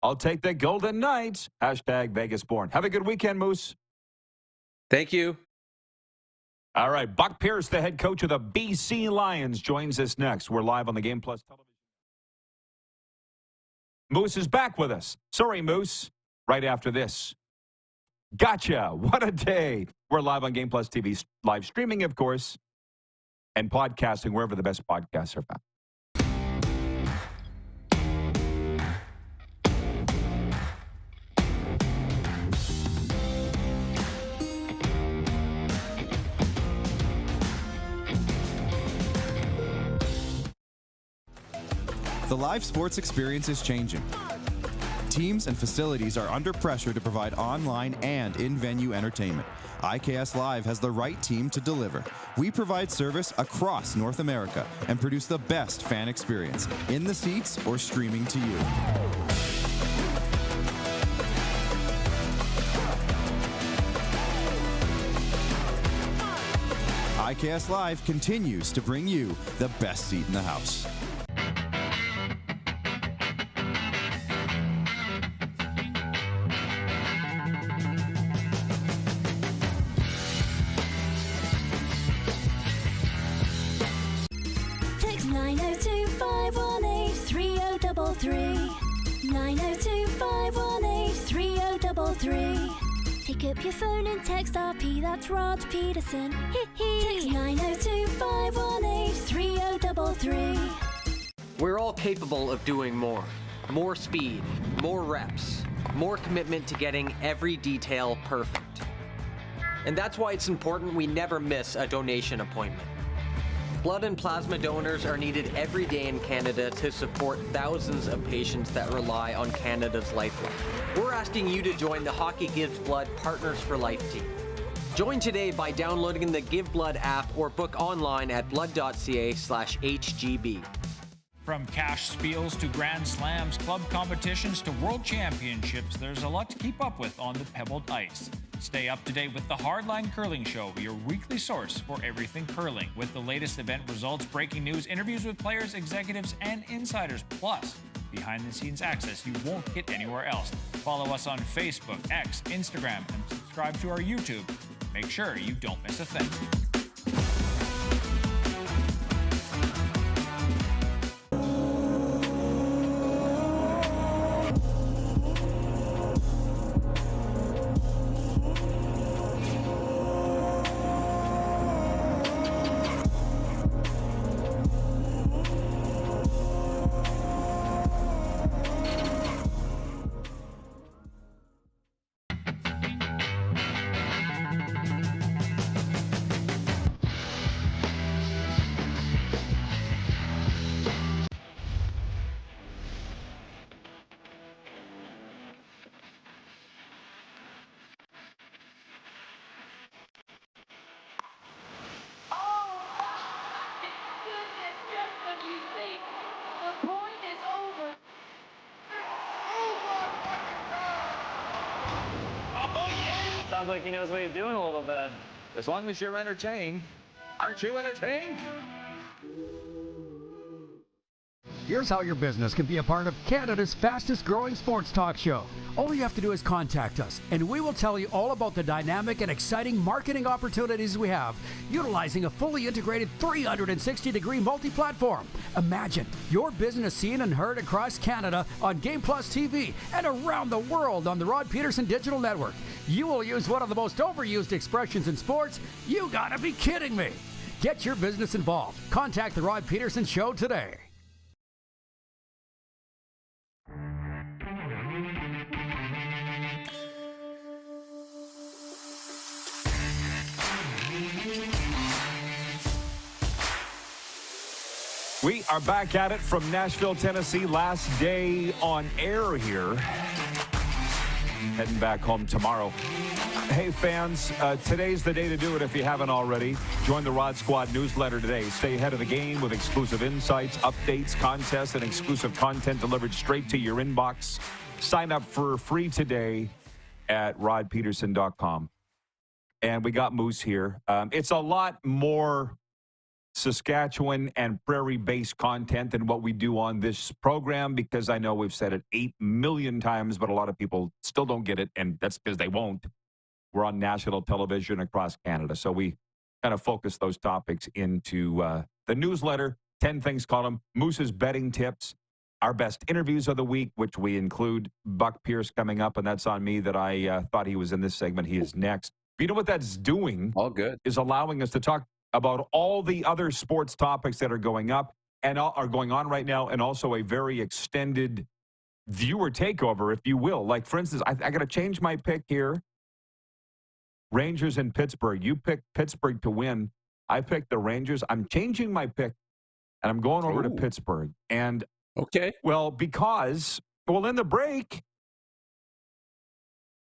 Speaker 1: I'll take the Golden Knights. Hashtag Vegas born. Have a good weekend, Moose.
Speaker 4: Thank you.
Speaker 1: All right. Buck Pierce, the head coach of the BC Lions, joins us next. We're live on the Game Plus television. Moose is back with us. Sorry, Moose. Right after this. Gotcha. What a day. We're live on Game Plus TV, live streaming, of course, and podcasting wherever the best podcasts are found.
Speaker 19: The live sports experience is changing. Teams and facilities are under pressure to provide online and in-venue entertainment. IKS Live has the right team to deliver. We provide service across North America and produce the best fan experience, in the seats or streaming to you. IKS Live continues to bring you the best seat in the house.
Speaker 11: 3033. 902 518 3033. Pick up your phone and text RP, that's Rod Pedersen. Text 902 518 3033.
Speaker 6: We're all capable of doing more. More speed, more reps, more commitment to getting every detail perfect. And that's why it's important we never miss a donation appointment. Blood and plasma donors are needed every day in Canada to support thousands of patients that rely on Canada's lifeline. We're asking you to join the Hockey Gives Blood Partners for Life team. Join today by downloading the Give Blood app or book online at blood.ca/HGB.
Speaker 17: From cash spiels to Grand Slams, club competitions to world championships, there's a lot to keep up with on the pebbled ice. Stay up to date with the Hardline Curling Show, your weekly source for everything curling, with the latest event results, breaking news, interviews with players, executives, and insiders, plus behind-the-scenes access you won't get anywhere else. Follow us on Facebook, X, Instagram, and subscribe to our YouTube. Make sure you don't miss a thing.
Speaker 5: Sounds like he knows what he's doing a little bit.
Speaker 1: As long as you're entertained. Aren't you entertained?
Speaker 12: Here's how your business can be a part of Canada's fastest growing sports talk show. All you have to do is contact us, and we will tell you all about the dynamic and exciting marketing opportunities we have, utilizing a fully integrated 360-degree multi-platform. Imagine your business seen and heard across Canada on Game Plus TV and around the world on the Rod Pedersen Digital Network. You will use one of the most overused expressions in sports. You gotta be kidding me. Get your business involved. Contact the Rod Pedersen Show today.
Speaker 1: We are back at it from Nashville, Tennessee. Last day on air here. Heading back home tomorrow. Hey, fans, today's the day to do it if you haven't already. Join the Rod Squad newsletter today. Stay ahead of the game with exclusive insights, updates, contests, and exclusive content delivered straight to your inbox. Sign up for free today at rodpedersen.com. And we got Moose here. It's a lot more Saskatchewan and prairie-based content than what we do on this program, because I know we've said it 8 million times, but a lot of people still don't get it, and that's because they won't. We're on national television across Canada, so we kind of focus those topics into the newsletter, 10 Things column, Moose's betting tips, our best interviews of the week, which we include Buck Pierce coming up, and that's on me that I thought he was in this segment. He is next. But you know what that's doing?
Speaker 4: All good.
Speaker 1: Is allowing us to talk about all the other sports topics that are going up and are going on right now, and also a very extended viewer takeover, if you will. Like, for instance, I got to change my pick here. Rangers in Pittsburgh. You picked Pittsburgh to win. I picked the Rangers. I'm changing my pick, and I'm going over to Pittsburgh. And
Speaker 4: okay,
Speaker 1: well, because in the break,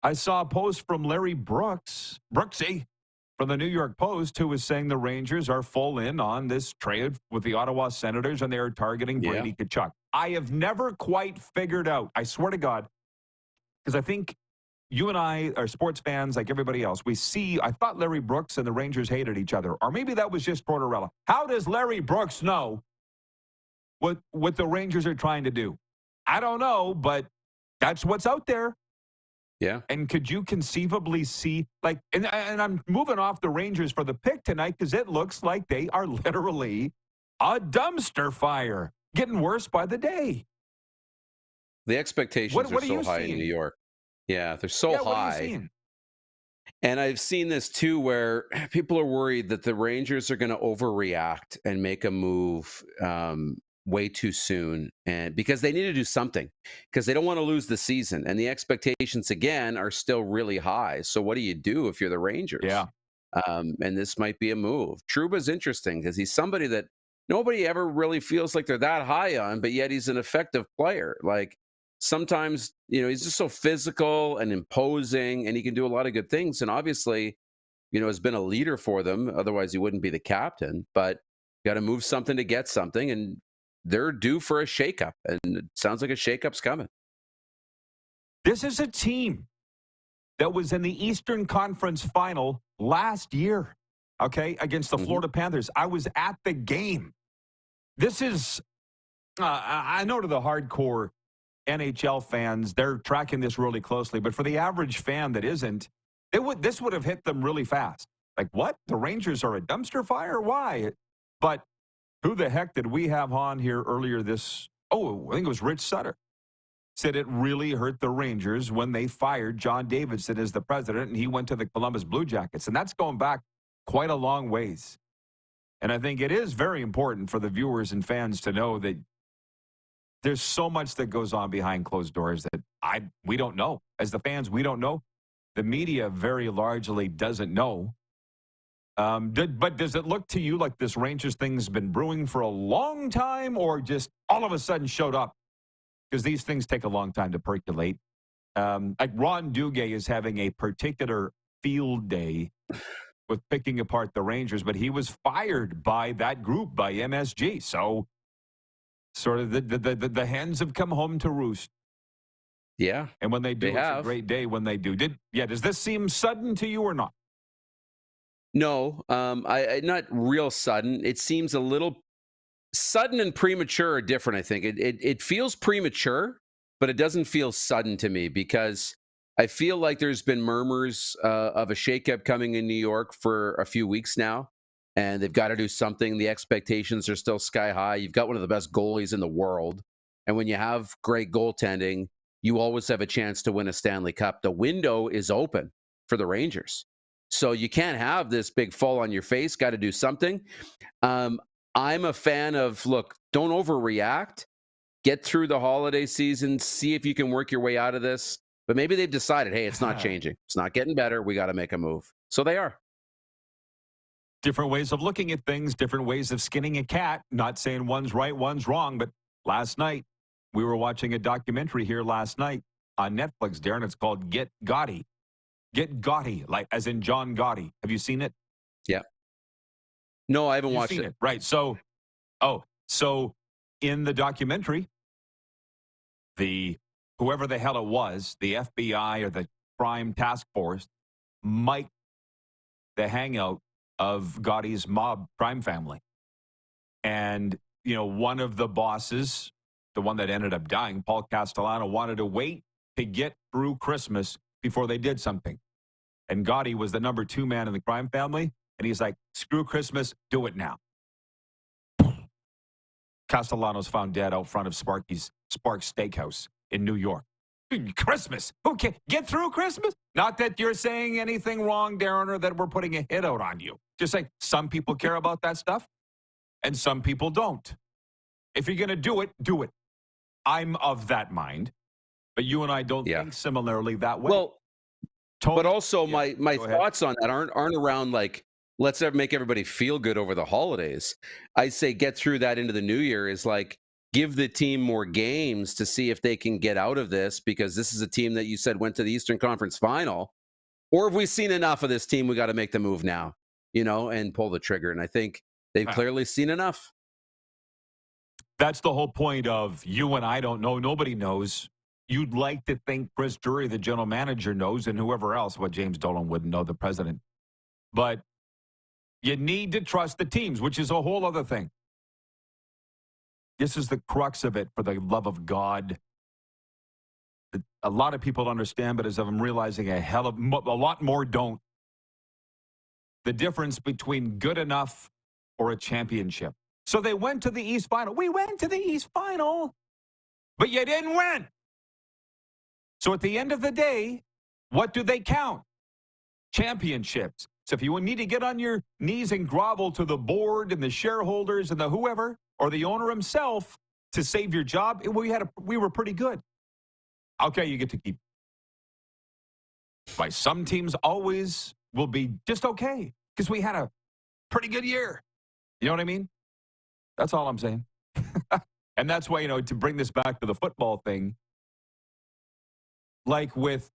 Speaker 1: I saw a post from Larry Brooksy, from the New York Post, who was saying the Rangers are full in on this trade with the Ottawa Senators, and they are targeting Brady Tkachuk. I have never quite figured out, I swear to God, because I think you and I are sports fans like everybody else. I thought Larry Brooks and the Rangers hated each other, or maybe that was just Tortorella. How does Larry Brooks know what the Rangers are trying to do? I don't know, but that's what's out there.
Speaker 4: Yeah.
Speaker 1: And could you conceivably see, like, and I'm moving off the Rangers for the pick tonight because it looks like they are literally a dumpster fire, getting worse by the day.
Speaker 4: The expectations
Speaker 1: What
Speaker 4: are
Speaker 1: are
Speaker 4: so
Speaker 1: you
Speaker 4: high in
Speaker 1: seeing?
Speaker 4: New York. Yeah, they're so
Speaker 1: Yeah, what are you
Speaker 4: high.
Speaker 1: seeing?
Speaker 4: And I've seen this too, where people are worried that the Rangers are going to overreact and make a move way too soon, and because they need to do something, because they don't want to lose the season, and the expectations again are still really high. So what do you do if you're the Rangers?
Speaker 1: Yeah.
Speaker 4: And this might be a move. Trouba's interesting because he's somebody that nobody ever really feels like they're that high on, but yet he's an effective player. Like sometimes, he's just so physical and imposing, and he can do a lot of good things. And obviously, has been a leader for them. Otherwise, he wouldn't be the captain. But got to move something to get something, and they're due for a shakeup. And it sounds like a shakeup's coming.
Speaker 1: This is a team that was in the Eastern Conference Final last year, okay, against the Florida Panthers. I was at the game. This is, I know to the hardcore NHL fans, they're tracking this really closely, but for the average fan that isn't, this would have hit them really fast. Like, what? The Rangers are a dumpster fire? Why? But who the heck did we have on here earlier this? Oh, I think it was Rich Sutter. Said it really hurt the Rangers when they fired John Davidson as the president, and he went to the Columbus Blue Jackets. And that's going back quite a long ways. And I think it is very important for the viewers and fans to know that there's so much that goes on behind closed doors that we don't know. As the fans, we don't know. The media very largely doesn't know. But does it look to you like this Rangers thing's been brewing for a long time, or just all of a sudden showed up? Because these things take a long time to percolate. Like Ron Duguay is having a particular field day with picking apart the Rangers, but he was fired by that group, by MSG. So sort of the hens have come home to roost.
Speaker 4: Yeah.
Speaker 1: And when they do, it's a great day when they do. Does this seem sudden to you or not?
Speaker 4: No, I not real sudden. It seems a little sudden and premature are different, I think. It feels premature, but it doesn't feel sudden to me because I feel like there's been murmurs of a shakeup coming in New York for a few weeks now, and they've got to do something. The expectations are still sky high. You've got one of the best goalies in the world, and when you have great goaltending, you always have a chance to win a Stanley Cup. The window is open for the Rangers. So you can't have this big fall on your face. Got to do something. I'm a fan of, look, don't overreact. Get through the holiday season. See if you can work your way out of this. But maybe they've decided, hey, it's not changing. It's not getting better. We got to make a move. So they are.
Speaker 1: Different ways of looking at things, different ways of skinning a cat. Not saying one's right, one's wrong. But last night, we were watching a documentary here last night on Netflix, Darren. It's called Get Gotti. Get Gotti, like as in John Gotti. Have you seen it?
Speaker 4: Yeah. No, I haven't watched it.
Speaker 1: Right. So in the documentary, whoever the hell it was, the FBI or the crime task force, mic'd the hangout of Gotti's mob crime family. And, one of the bosses, the one that ended up dying, Paul Castellano, wanted to wait to get through Christmas before they did something. And Gotti was the number 2 man in the crime family. And he's like, screw Christmas, do it now. Castellanos found dead out front of Sparks Steakhouse in New York. Christmas. Okay, get through Christmas? Not that you're saying anything wrong, Darren, or that we're putting a hit out on you. Just saying some people care about that stuff and some people don't. If you're going to do it, do it. I'm of that mind. But you and I don't think similarly that way.
Speaker 4: Well, but also my thoughts on that aren't around like, let's make everybody feel good over the holidays. I say get through that into the new year is like, give the team more games to see if they can get out of this, because this is a team that you said went to the Eastern Conference Final. Or have we seen enough of this team? We got to make the move now, and pull the trigger. And I think they've clearly seen enough.
Speaker 1: That's the whole point of you and I don't know. Nobody knows. You'd like to think Chris Drury, the general manager, knows, and whoever else, what James Dolan wouldn't know, the president. But you need to trust the teams, which is a whole other thing. This is the crux of it, for the love of God. A lot of people understand, but as I'm realizing a lot more don't. The difference between good enough or a championship. So they went to the East Final. We went to the East Final, but you didn't win. So at the end of the day, what do they count? Championships. So if you need to get on your knees and grovel to the board and the shareholders and the whoever or the owner himself to save your job, we were pretty good. Okay, you get to keep. Why some teams always will be just okay because we had a pretty good year. You know what I mean? That's all I'm saying. And that's why, to bring this back to the football thing, like with,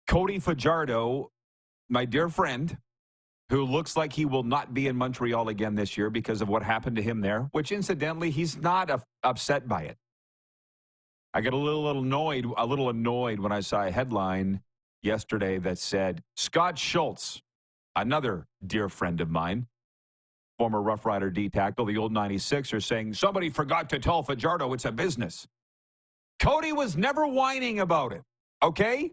Speaker 1: Cody Fajardo, my dear friend, who looks like he will not be in Montreal again this year because of what happened to him there, which incidentally, he's not upset by it. I got a little annoyed when I saw a headline yesterday that said, Scott Schultz, another dear friend of mine, former Rough Rider D tackle, the old 96er, saying, somebody forgot to tell Fajardo it's a business. Cody was never whining about it, okay?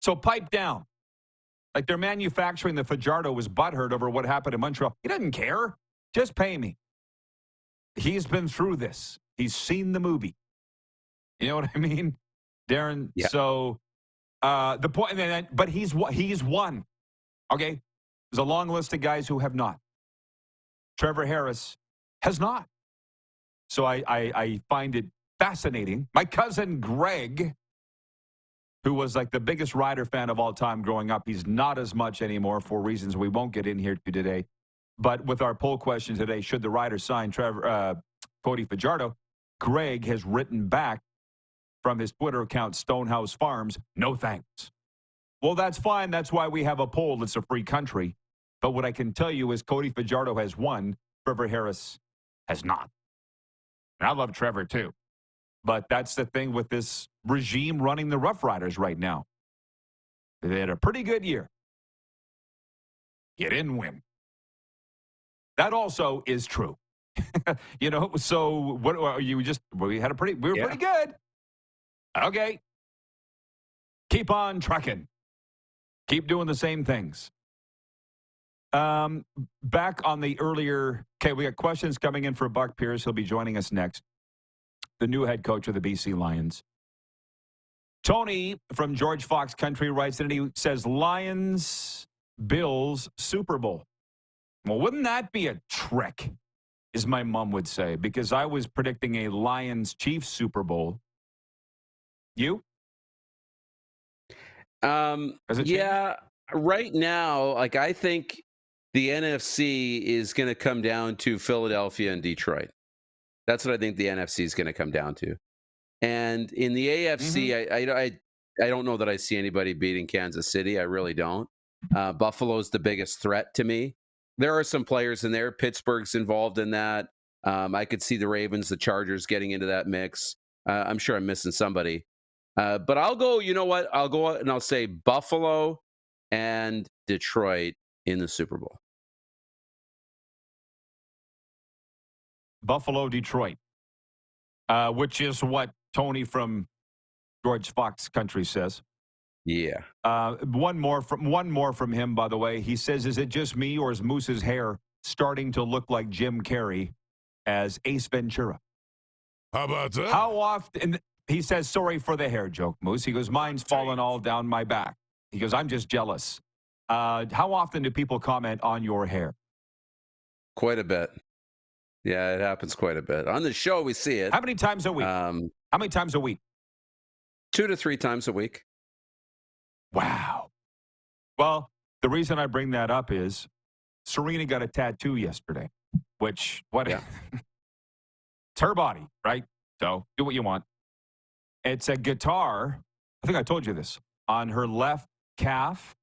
Speaker 1: So pipe down. Like they're manufacturing the Fajardo was butthurt over what happened in Montreal. He doesn't care. Just pay me. He's been through this. He's seen the movie. You know what I mean, Darren?
Speaker 4: Yeah.
Speaker 1: So the point, but he's won. Okay? There's a long list of guys who have not. Trevor Harris has not. So I find it fascinating. My cousin Greg, who was like the biggest Rider fan of all time growing up, he's not as much anymore for reasons we won't get in here today. But with our poll question today, should the Riders sign Cody Fajardo, Greg has written back from his Twitter account, Stonehouse Farms, no thanks. Well, that's fine. That's why we have a poll. It's a free country. But what I can tell you is Cody Fajardo has won. Trevor Harris has not. And I love Trevor too. But that's the thing with this regime running the Rough Riders right now. They had a pretty good year. You didn't win. That also is true. So what we were pretty good. Okay. Keep on trucking. Keep doing the same things. Back on the earlier, we got questions coming in for Buck Pierce. He'll be joining us next. The new head coach of the BC Lions. Tony from George Fox Country writes in, and he says, Lions, Bills, Super Bowl. Well, wouldn't that be a trick, as my mom would say, because I was predicting a Lions-Chiefs Super Bowl. You?
Speaker 4: Yeah, right now, I think the NFC is going to come down to Philadelphia and Detroit. That's what I think the NFC is going to come down to. And in the AFC, I don't know that I see anybody beating Kansas City. I really don't. Buffalo's the biggest threat to me. There are some players in there. Pittsburgh's involved in that. I could see the Ravens, the Chargers getting into that mix. I'm sure I'm missing somebody. But I'll go, you know what? I'll go and I'll say Buffalo and Detroit in the Super Bowl.
Speaker 1: Buffalo, Detroit, which is what Tony from George Fox Country says.
Speaker 4: Yeah.
Speaker 1: One more from him, by the way. He says, is it just me or is Moose's hair starting to look like Jim Carrey as Ace Ventura?
Speaker 3: How about that?
Speaker 1: How often? He says, sorry for the hair joke, Moose. He goes, mine's falling all down my back. He goes, I'm just jealous. How often do people comment on your hair?
Speaker 4: Quite a bit. Yeah, it happens quite a bit. On the show, we see it.
Speaker 1: How many times a week? How many times a week?
Speaker 4: 2 to 3 times a week.
Speaker 1: Wow. Well, the reason I bring that up is Serena got a tattoo yesterday, which, it's her body, right? So do what you want. It's a guitar. I think I told you this, on her left calf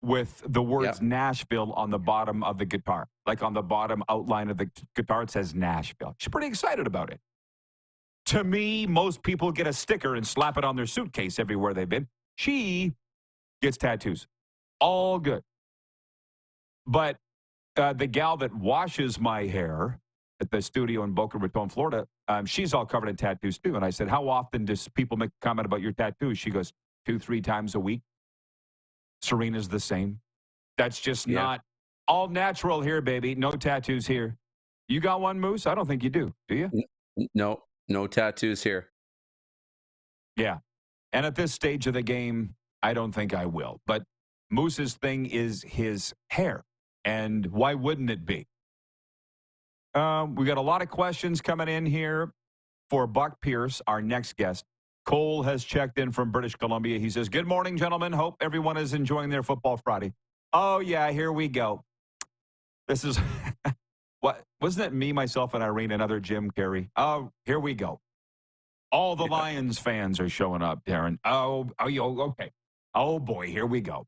Speaker 1: with the words Nashville on the bottom of the guitar. Like on the bottom outline of the guitar, it says Nashville. She's pretty excited about it. To me, most people get a sticker and slap it on their suitcase everywhere they've been. She gets tattoos. All good. But the gal that washes my hair at the studio in Boca Raton, Florida, she's all covered in tattoos too. And I said, how often does people make a comment about your tattoos? She goes, 2-3 times a week. Serena's the same. That's just not all natural here, baby. No tattoos here. You got one, Moose? I don't think you do. Do you?
Speaker 4: No tattoos here.
Speaker 1: Yeah. And at this stage of the game, I don't think I will. But Moose's thing is his hair. And why wouldn't it be? We got a lot of questions coming in here for Buck Pierce, our next guest. Cole has checked in from British Columbia. He says, good morning, gentlemen. Hope everyone is enjoying their football Friday. Oh, yeah, here we go. This is, what, wasn't it me, myself, and Irene, another Jim Carrey? Oh, here we go. All the Lions fans are showing up, Darren. Oh, okay. Oh, boy, here we go.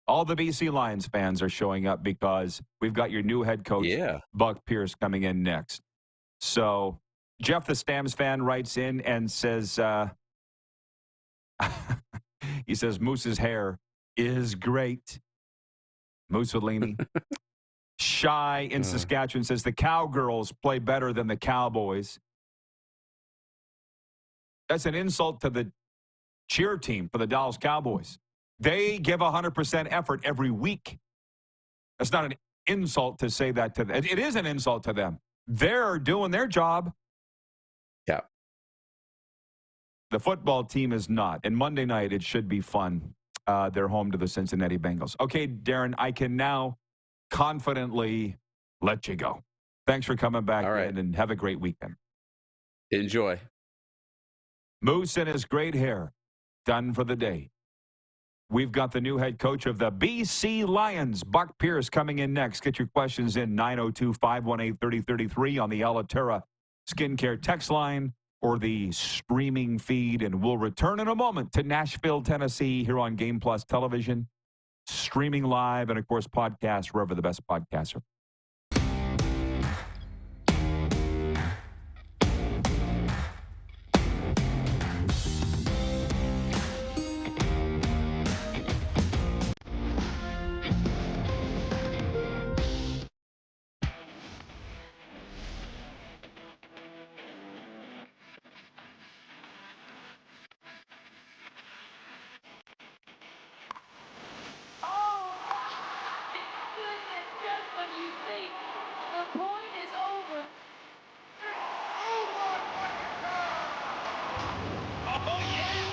Speaker 1: All the BC Lions fans are showing up because we've got your new head coach, Buck Pierce, coming in next. So Jeff, the Stamps fan, writes in and says, he says, Moose's hair is great. Mussolini. Shy in Saskatchewan says, the Cowgirls play better than the Cowboys. That's an insult to the cheer team for the Dallas Cowboys. They give 100% effort every week. That's not an insult to say that to them. It is an insult to them. They're doing their job.
Speaker 4: Yeah.
Speaker 1: The football team is not. And Monday night, it should be fun. They're home to the Cincinnati Bengals. Okay, Darren, I can now confidently let you go. Thanks for coming back in and have a great weekend.
Speaker 4: Enjoy.
Speaker 1: Moose and his great hair, done for the day. We've got the new head coach of the BC Lions, Buck Pierce, coming in next. Get your questions in 902-518-3033 on the Alaterra Skincare text line or the streaming feed. And we'll return in a moment to Nashville, Tennessee, here on Game Plus Television, streaming live, and, of course, podcast wherever the best podcasts are.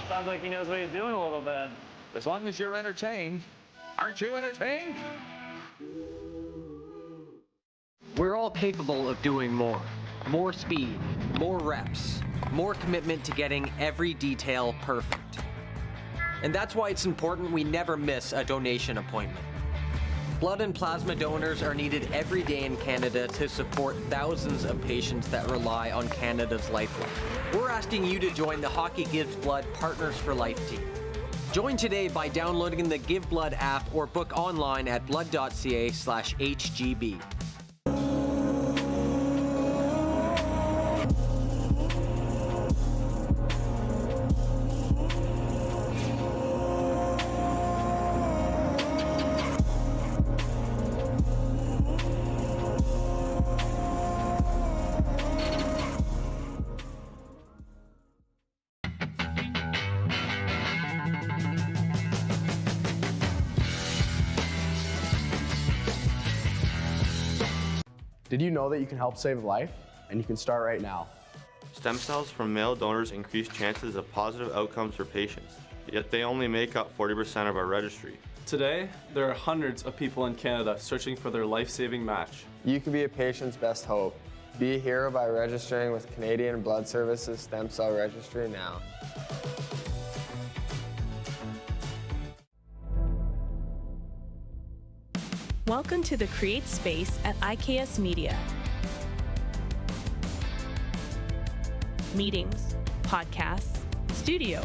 Speaker 5: Sounds like he knows what he's doing a little bit.
Speaker 1: As long as you're entertained. Aren't you entertained?
Speaker 6: We're all capable of doing more. More speed, more reps, more commitment to getting every detail perfect. And that's why it's important we never miss a donation appointment. Blood and plasma donors are needed every day in Canada to support thousands of patients that rely on Canada's lifeline. We're asking you to join the Hockey Gives Blood Partners for Life team. Join today by downloading the Give Blood app or book online at blood.ca/HGB.
Speaker 15: Did you know that you can help save a life? And you can start right now.
Speaker 8: Stem cells from male donors increase chances of positive outcomes for patients, yet they only make up 40% of our registry.
Speaker 9: Today, there are hundreds of people in Canada searching for their life-saving match.
Speaker 7: You can be a patient's best hope. Be a hero by registering with Canadian Blood Services Stem Cell Registry now.
Speaker 10: Welcome to the Create Space at IKS Media. Meetings, podcasts, studio.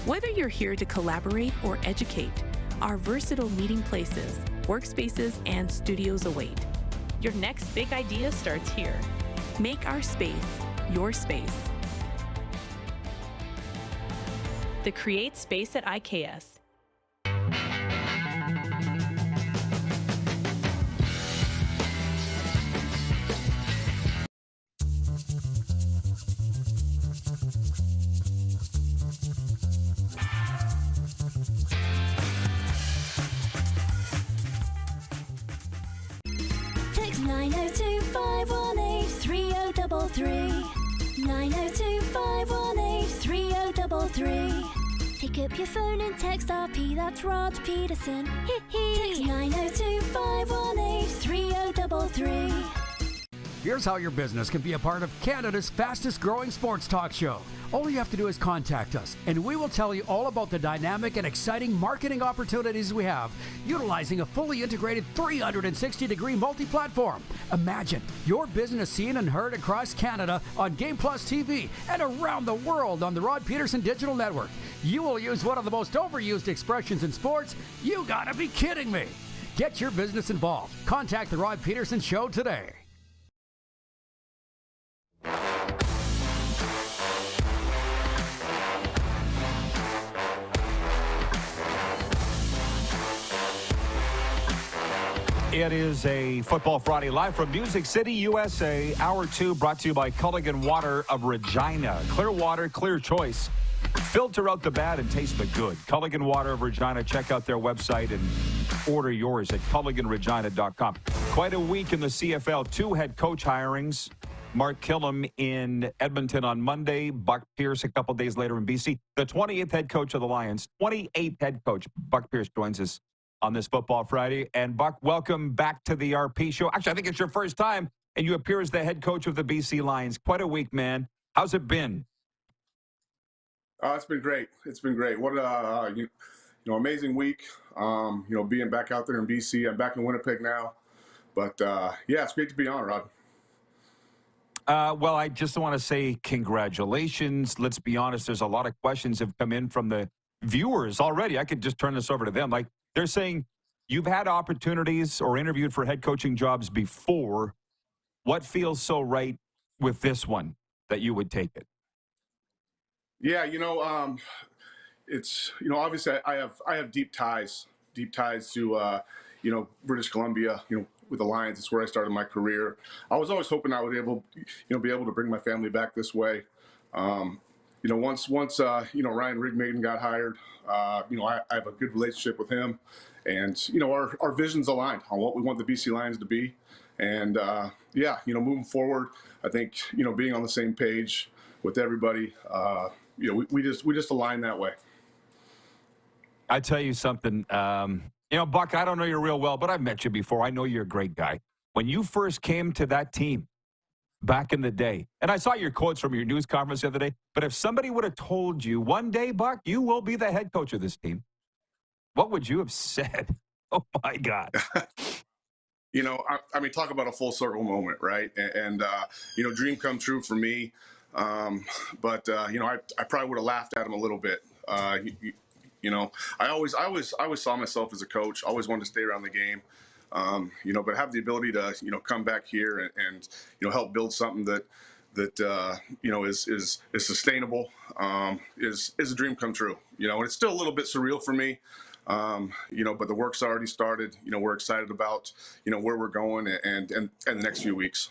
Speaker 10: Whether you're here to collaborate or educate, our versatile meeting places, workspaces, and studios await. Your next big idea starts here. Make our space your space. The Create Space at IKS.
Speaker 11: Text 902-518-3033. 902-518-3033. 3033. Pick up your phone and text RP, that's Rod Pedersen. Text 902-518-3033.
Speaker 12: Here's how your business can be a part of Canada's fastest growing sports talk show. All you have to do is contact us, and we will tell you all about the dynamic and exciting marketing opportunities we have, utilizing a fully integrated 360-degree multi-platform. Imagine your business seen and heard across Canada on Game Plus TV and around the world on the Rod Pedersen Digital Network. You will use one of the most overused expressions in sports. You gotta be kidding me. Get your business involved. Contact the Rod Pedersen Show today.
Speaker 1: It is a Football Friday live from Music City, USA. Hour 2 brought to you by Culligan Water of Regina. Clear water, clear choice. Filter out the bad and taste the good. Culligan Water of Regina. Check out their website and order yours at culliganregina.com. Quite a week in the CFL. 2 head coach hirings. Mark Killam in Edmonton on Monday. Buck Pierce a couple days later in BC. The 28th head coach of the Lions. 28th head coach. Buck Pierce joins us on this Football Friday. And Buck, welcome back to the RP Show. Actually, I think it's your first time, and you appear as the head coach of the BC Lions. Quite a week, man. How's it been?
Speaker 20: It's been great. It's been great. What amazing week. Being back out there in BC. I'm back in Winnipeg now. But yeah, it's great to be on, Rod.
Speaker 1: Well, I just want to say congratulations. Let's be honest. There's a lot of questions have come in from the viewers already. I could just turn this over to them. Like, they're saying you've had opportunities or interviewed for head coaching jobs before. What feels so right with this one that you would take it?
Speaker 20: Yeah, it's obviously I have deep ties to British Columbia. With the Lions, it's where I started my career. I was always hoping I would be able to bring my family back this way. Once Ryan Rigmaiden got hired, I have a good relationship with him, and our visions aligned on what we want the BC Lions to be, and moving forward, I think being on the same page with everybody, we just align that way.
Speaker 1: I tell you something, Buck, I don't know you real well, but I've met you before. I know you're a great guy. When you first came to that team back in the day, and I saw your quotes from your news conference the other day, but if somebody would have told you one day, Buck, you will be the head coach of this team, what would you have said? Oh, my God.
Speaker 20: Talk about a full circle moment, right? And dream come true for me. But I probably would have laughed at him a little bit. I always saw myself as a coach. Always wanted to stay around the game. But have the ability to, come back here and help build something that is sustainable, is a dream come true. And it's still a little bit surreal for me. But the work's already started. We're excited about, where we're going and the next few weeks.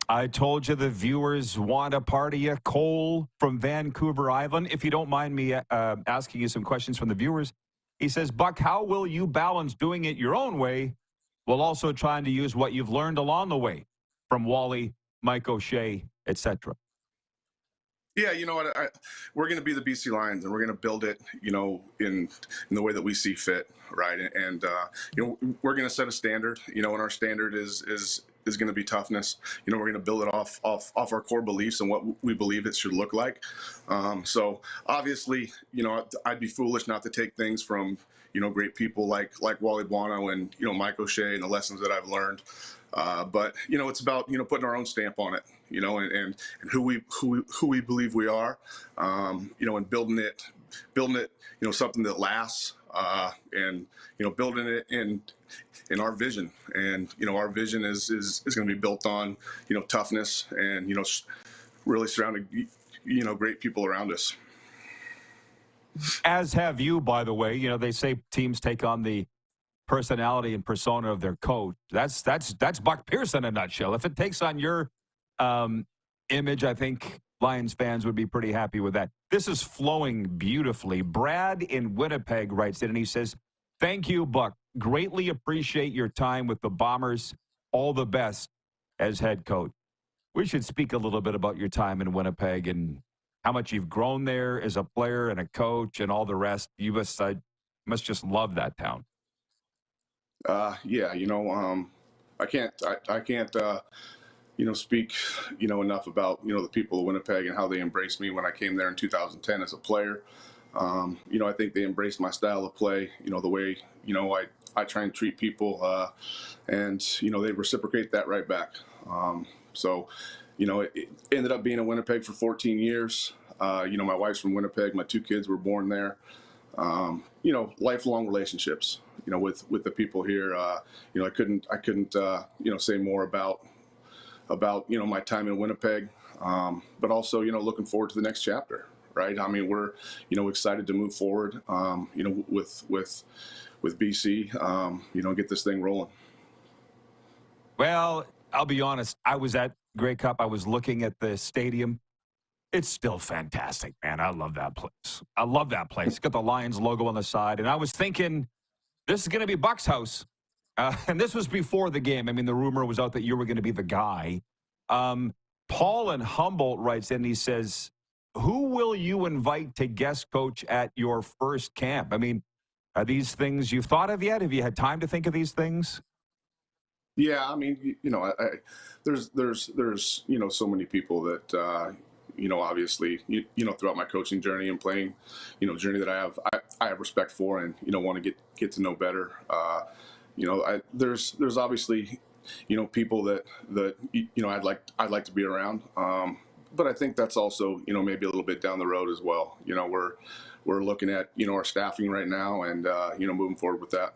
Speaker 1: I told you the viewers want a part of you. Cole from Vancouver Island. If you don't mind me asking you some questions from the viewers. He says, Buck, how will you balance doing it your own way while also trying to use what you've learned along the way from Wally, Mike O'Shea, etc.?
Speaker 20: Yeah, we're going to be the BC Lions, and we're going to build it, in the way that we see fit, right? And we're going to set a standard, and our standard is going to be toughness. We're going to build it off our core beliefs and what we believe it should look like. So obviously, I'd be foolish not to take things from great people like Wally Buono and Mike O'Shea and the lessons that I've learned. But it's about putting our own stamp on it, and who we believe we are, and building it, something that lasts, and building it in our vision. And our vision is going to be built on toughness and really surrounding great people around us.
Speaker 1: As have you, by the way. They say teams take on the personality and persona of their coach. That's Buck Pierce in a nutshell. If it takes on your image, I think Lions fans would be pretty happy with that. This is flowing beautifully. Brad in Winnipeg writes in, and he says, thank you, Buck. Greatly appreciate your time with the Bombers. All the best as head coach. We should speak a little bit about your time in Winnipeg and how much you've grown there as a player and a coach and all the rest. You must just love that town.
Speaker 20: Yeah, I can't speak, enough about, the people of Winnipeg and how they embraced me when I came there in 2010 as a player. I think they embraced my style of play, the way, I try and treat people, and, they reciprocate that right back. So, it ended up being in Winnipeg for 14 years. My wife's from Winnipeg. My 2 kids were born there. Lifelong relationships, with the people here. I couldn't, say more about, my time in Winnipeg, but also, looking forward to the next chapter, right? I mean, we're, excited to move forward, with BC, get this thing rolling.
Speaker 1: Well, I'll be honest. I was at Grey Cup. I was looking at the stadium. It's still fantastic, man. I love that place. I love that place. It's got the Lions logo on the side. And I was thinking, this is going to be Buck's house. And this was before the game. I mean, the rumor was out that you were going to be the guy. Paul in Humboldt writes in, he says, who will you invite to guest coach at your first camp? I mean, are these things you've thought of yet? Have you had time to think of these things?
Speaker 20: Yeah, I mean, there's so many people that, obviously, throughout my coaching journey and playing, journey that I have respect for and, want to get to know better. There's obviously, people that I'd like to be around. But I think that's also, maybe a little bit down the road as well. We're looking at, our staffing right now and, moving forward with that.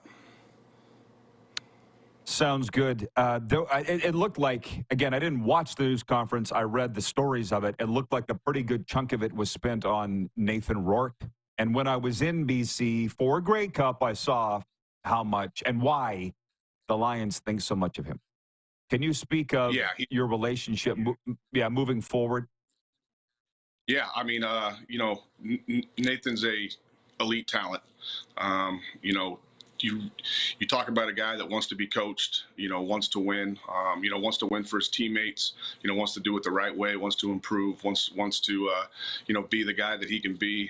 Speaker 1: Sounds good. It looked like, again, I didn't watch the news conference. I read the stories of it. It looked like a pretty good chunk of it was spent on Nathan Rourke. And when I was in BC for Grey Cup, I saw how much and why the Lions think so much of him. Can you speak of your relationship, moving forward?
Speaker 20: Yeah, I mean, Nathan's a elite talent. You talk about a guy that wants to be coached, wants to win, wants to win for his teammates, wants to do it the right way, wants to improve, wants to, be the guy that he can be.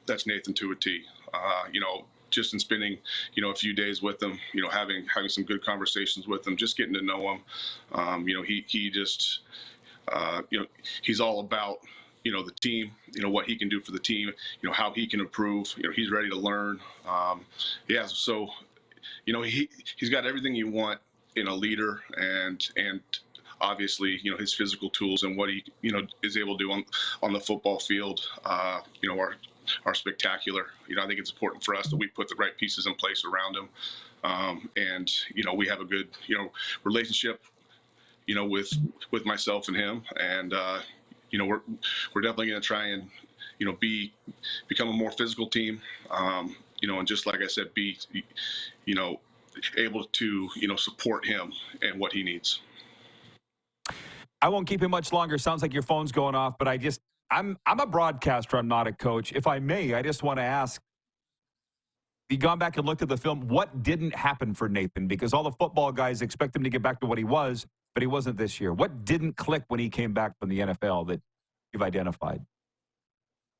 Speaker 20: That's Nathan to a T. Just in spending, a few days with him, having some good conversations with him, just getting to know him. He just, he's all about, the team, what he can do for the team, how he can improve, he's ready to learn. So, he's got everything you want in a leader and obviously, his physical tools and what he, is able to do on the football field, are spectacular. I think it's important for us that we put the right pieces in place around him. And, we have a good, relationship, with myself and him. And, we're definitely going to try and, become a more physical team, and just like I said, be, able to, support him and what he needs.
Speaker 1: I won't keep you much longer. Sounds like your phone's going off, but I'm a broadcaster. I'm not a coach. If I may, I just want to ask, you gone back and looked at the film, what didn't happen for Nathan? Because all the football guys expect him to get back to what he was, but he wasn't this year. What didn't click when he came back from the NFL that you've identified?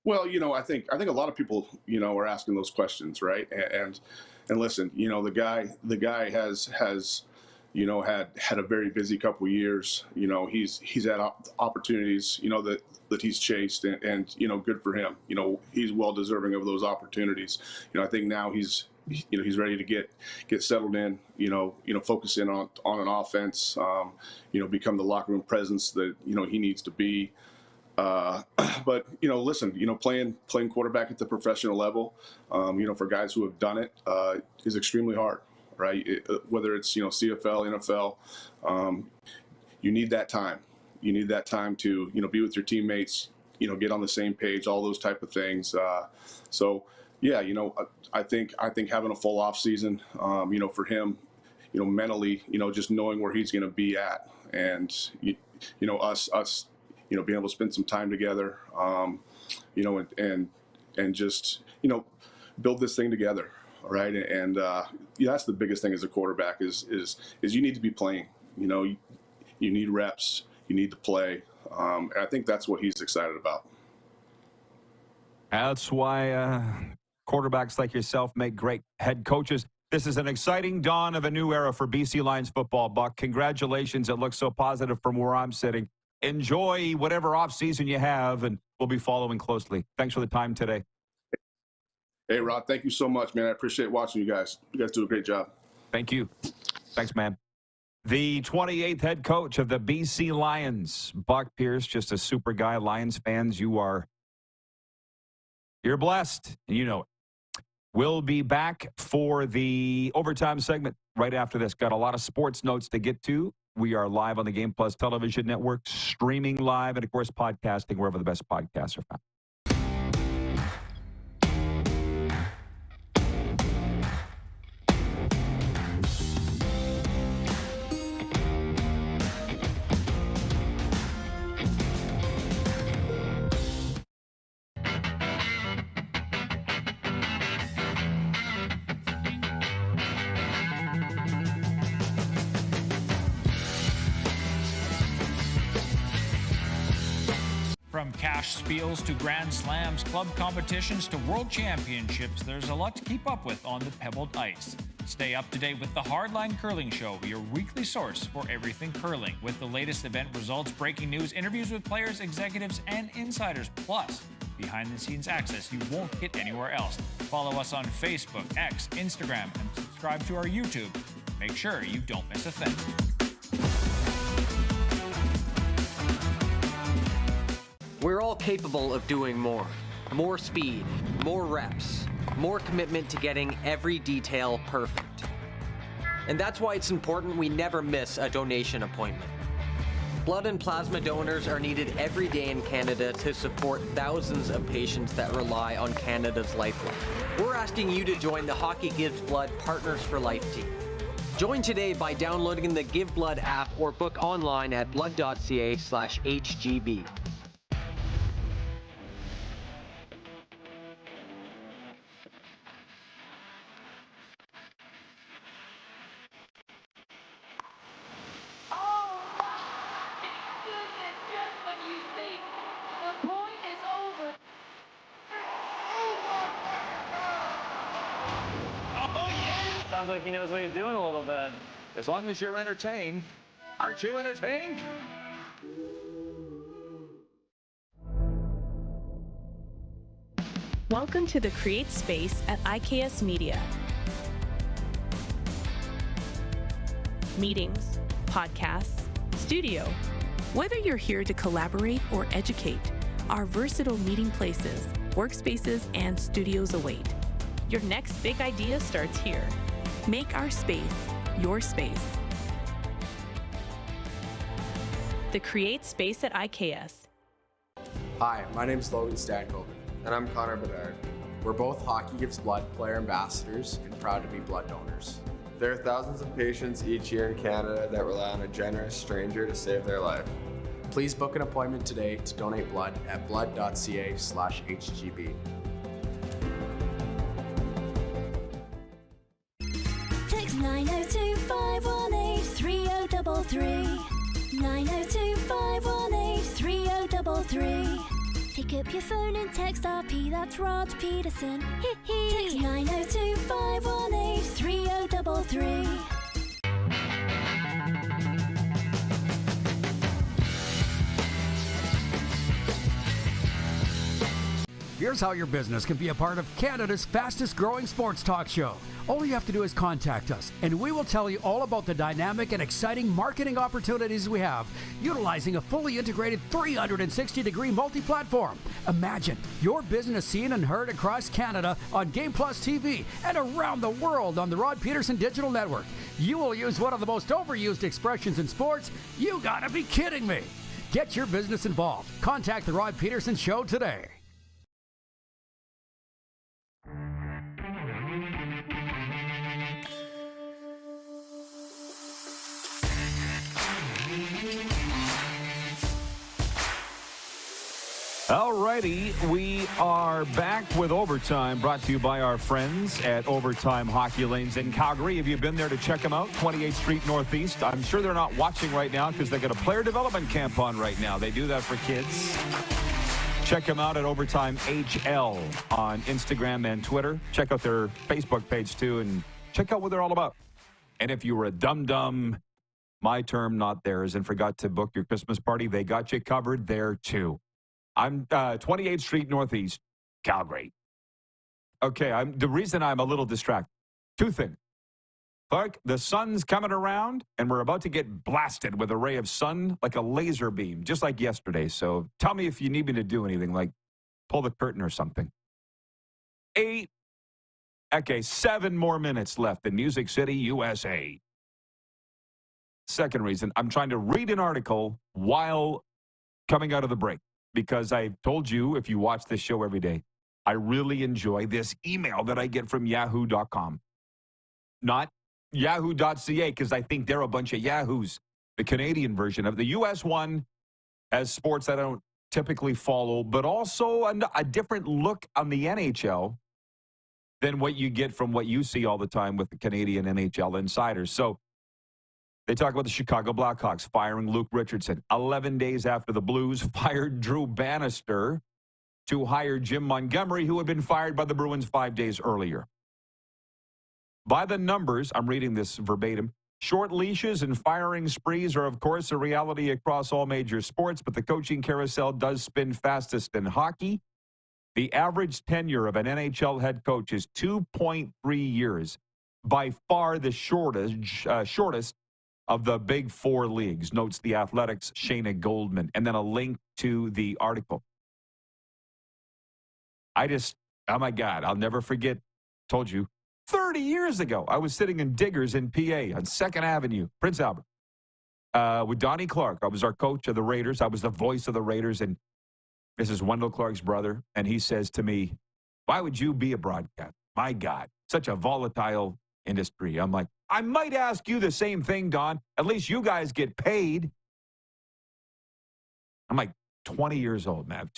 Speaker 20: Well, I think a lot of people, are asking those questions, right? And listen, the guy has had a very busy couple of years. He's had opportunities, that he's chased, and good for him. He's well deserving of those opportunities. I think now he's ready to get settled in. Focus in on an offense. Become the locker room presence that he needs to be. But listen, playing quarterback at the professional level, for guys who have done it, is extremely hard, right? Whether it's CFL, NFL, you need that time. You need that time to be with your teammates, get on the same page, all those type of things. So yeah, I think having a full off season, for him, mentally, just knowing where he's going to be at, and us. Being able to spend some time together, and just, build this thing together, right? And that's the biggest thing as a quarterback is you need to be playing. You need reps, you need to play, and I think that's what he's excited about.
Speaker 1: That's why quarterbacks like yourself make great head coaches. This is an exciting dawn of a new era for BC Lions football, Buck. Congratulations. It looks so positive from where I'm sitting. Enjoy whatever offseason you have, and we'll be following closely. Thanks for the time today.
Speaker 20: Hey, Rod, thank you so much, man. I appreciate watching you guys. You guys do a great job.
Speaker 1: Thank you. Thanks, man. The 28th head coach of the BC Lions, Buck Pierce, just a super guy. Lions fans, you're blessed, and you know it. We'll be back for the overtime segment right after this. Got a lot of sports notes to get to. We are live on the Game Plus television network, streaming live, and, of course, podcasting wherever the best podcasts are found.
Speaker 17: From cash spiels to grand slams, club competitions to world championships, there's a lot to keep up with on the pebbled ice. Stay up to date with the Hardline Curling Show, your weekly source for everything curling, with the latest event results, breaking news, interviews with players, executives, and insiders, plus behind-the-scenes access you won't get anywhere else. Follow us on Facebook, X, Instagram, and subscribe to our YouTube. Make sure you don't miss a thing.
Speaker 6: We're all capable of doing more. More speed, more reps, more commitment to getting every detail perfect. And that's why it's important we never miss a donation appointment. Blood and plasma donors are needed every day in Canada to support thousands of patients that rely on Canada's lifeline. We're asking you to join the Hockey Gives Blood Partners for Life team. Join today by downloading the Give Blood app or book online at blood.ca/HGB.
Speaker 5: Sounds like he knows what he's doing a little bit.
Speaker 1: As long as you're entertained. Aren't you entertained?
Speaker 10: Welcome to the Create Space at IKS Media. Meetings, podcasts, studio. Whether you're here to collaborate or educate, our versatile meeting places, workspaces, and studios await. Your next big idea starts here. Make our space your space. The Create Space at IKS.
Speaker 15: Hi, my name's Logan Stankoven.
Speaker 7: And I'm Connor Bedard.
Speaker 15: We're both Hockey Gives Blood player ambassadors and proud to be blood donors.
Speaker 7: There are thousands of patients each year in Canada that rely on a generous stranger to save their life.
Speaker 15: Please book an appointment today to donate blood at blood.ca/HGB.
Speaker 11: Text 902-518-3033. 902-518-3033. Pick up your phone and text RP, that's Rod Pedersen. Text 902-518-3033.
Speaker 12: Here's how your business can be a part of Canada's fastest growing sports talk show. All you have to do is contact us, and we will tell you all about the dynamic and exciting marketing opportunities we have, utilizing a fully integrated 360-degree multi-platform. Imagine your business seen and heard across Canada on Game Plus TV and around the world on the Rod Pedersen Digital Network. You will use one of the most overused expressions in sports. You gotta be kidding me. Get your business involved. Contact the Rod Pedersen Show today.
Speaker 1: Alrighty, we are back with Overtime, brought to you by our friends at Overtime Hockey Lanes in Calgary. Have you been there to check them out? 28th Street Northeast. I'm sure they're not watching right now because they got a player development camp on right now. They do that for kids. Check them out at Overtime HL on Instagram and Twitter. Check out their Facebook page, too, and check out what they're all about. And if you were a dum-dum, my term, not theirs, and forgot to book your Christmas party, they got you covered there, too. I'm 28th Street Northeast, Calgary. Okay, the reason I'm a little distracted, two things. Clark, the sun's coming around, and we're about to get blasted with a ray of sun like a laser beam, just like yesterday. So tell me if you need me to do anything, like pull the curtain or something. 7 more minutes left in Music City, USA. Second reason, I'm trying to read an article while coming out of the break, because I told you, if you watch this show every day, I really enjoy this email that I get from yahoo.com. Not yahoo.ca, because I think they're a bunch of yahoos. The Canadian version of the U.S. one has sports that I don't typically follow, but also a different look on the NHL than what you get from what you see all the time with the Canadian NHL insiders. So they talk about the Chicago Blackhawks firing Luke Richardson 11 days after the Blues fired Drew Bannister to hire Jim Montgomery, who had been fired by the Bruins 5 days earlier. By the numbers, I'm reading this verbatim, short leashes and firing sprees are, of course, a reality across all major sports, but the coaching carousel does spin fastest in hockey. The average tenure of an NHL head coach is 2.3 years, by far the shortest of the big four leagues, notes the Athletic's Shayna Goldman, and then a link to the article. Oh my God, I'll never forget, told you, 30 years ago, I was sitting in Diggers in PA on 2nd Avenue, Prince Albert, with Donnie Clark. I was our coach of the Raiders. I was the voice of the Raiders, and this is Wendell Clark's brother, and he says to me, why would you be a broadcaster? My God, such a volatile industry. I'm like, I might ask you the same thing, Don. At least you guys get paid. I'm like 20 years old, man.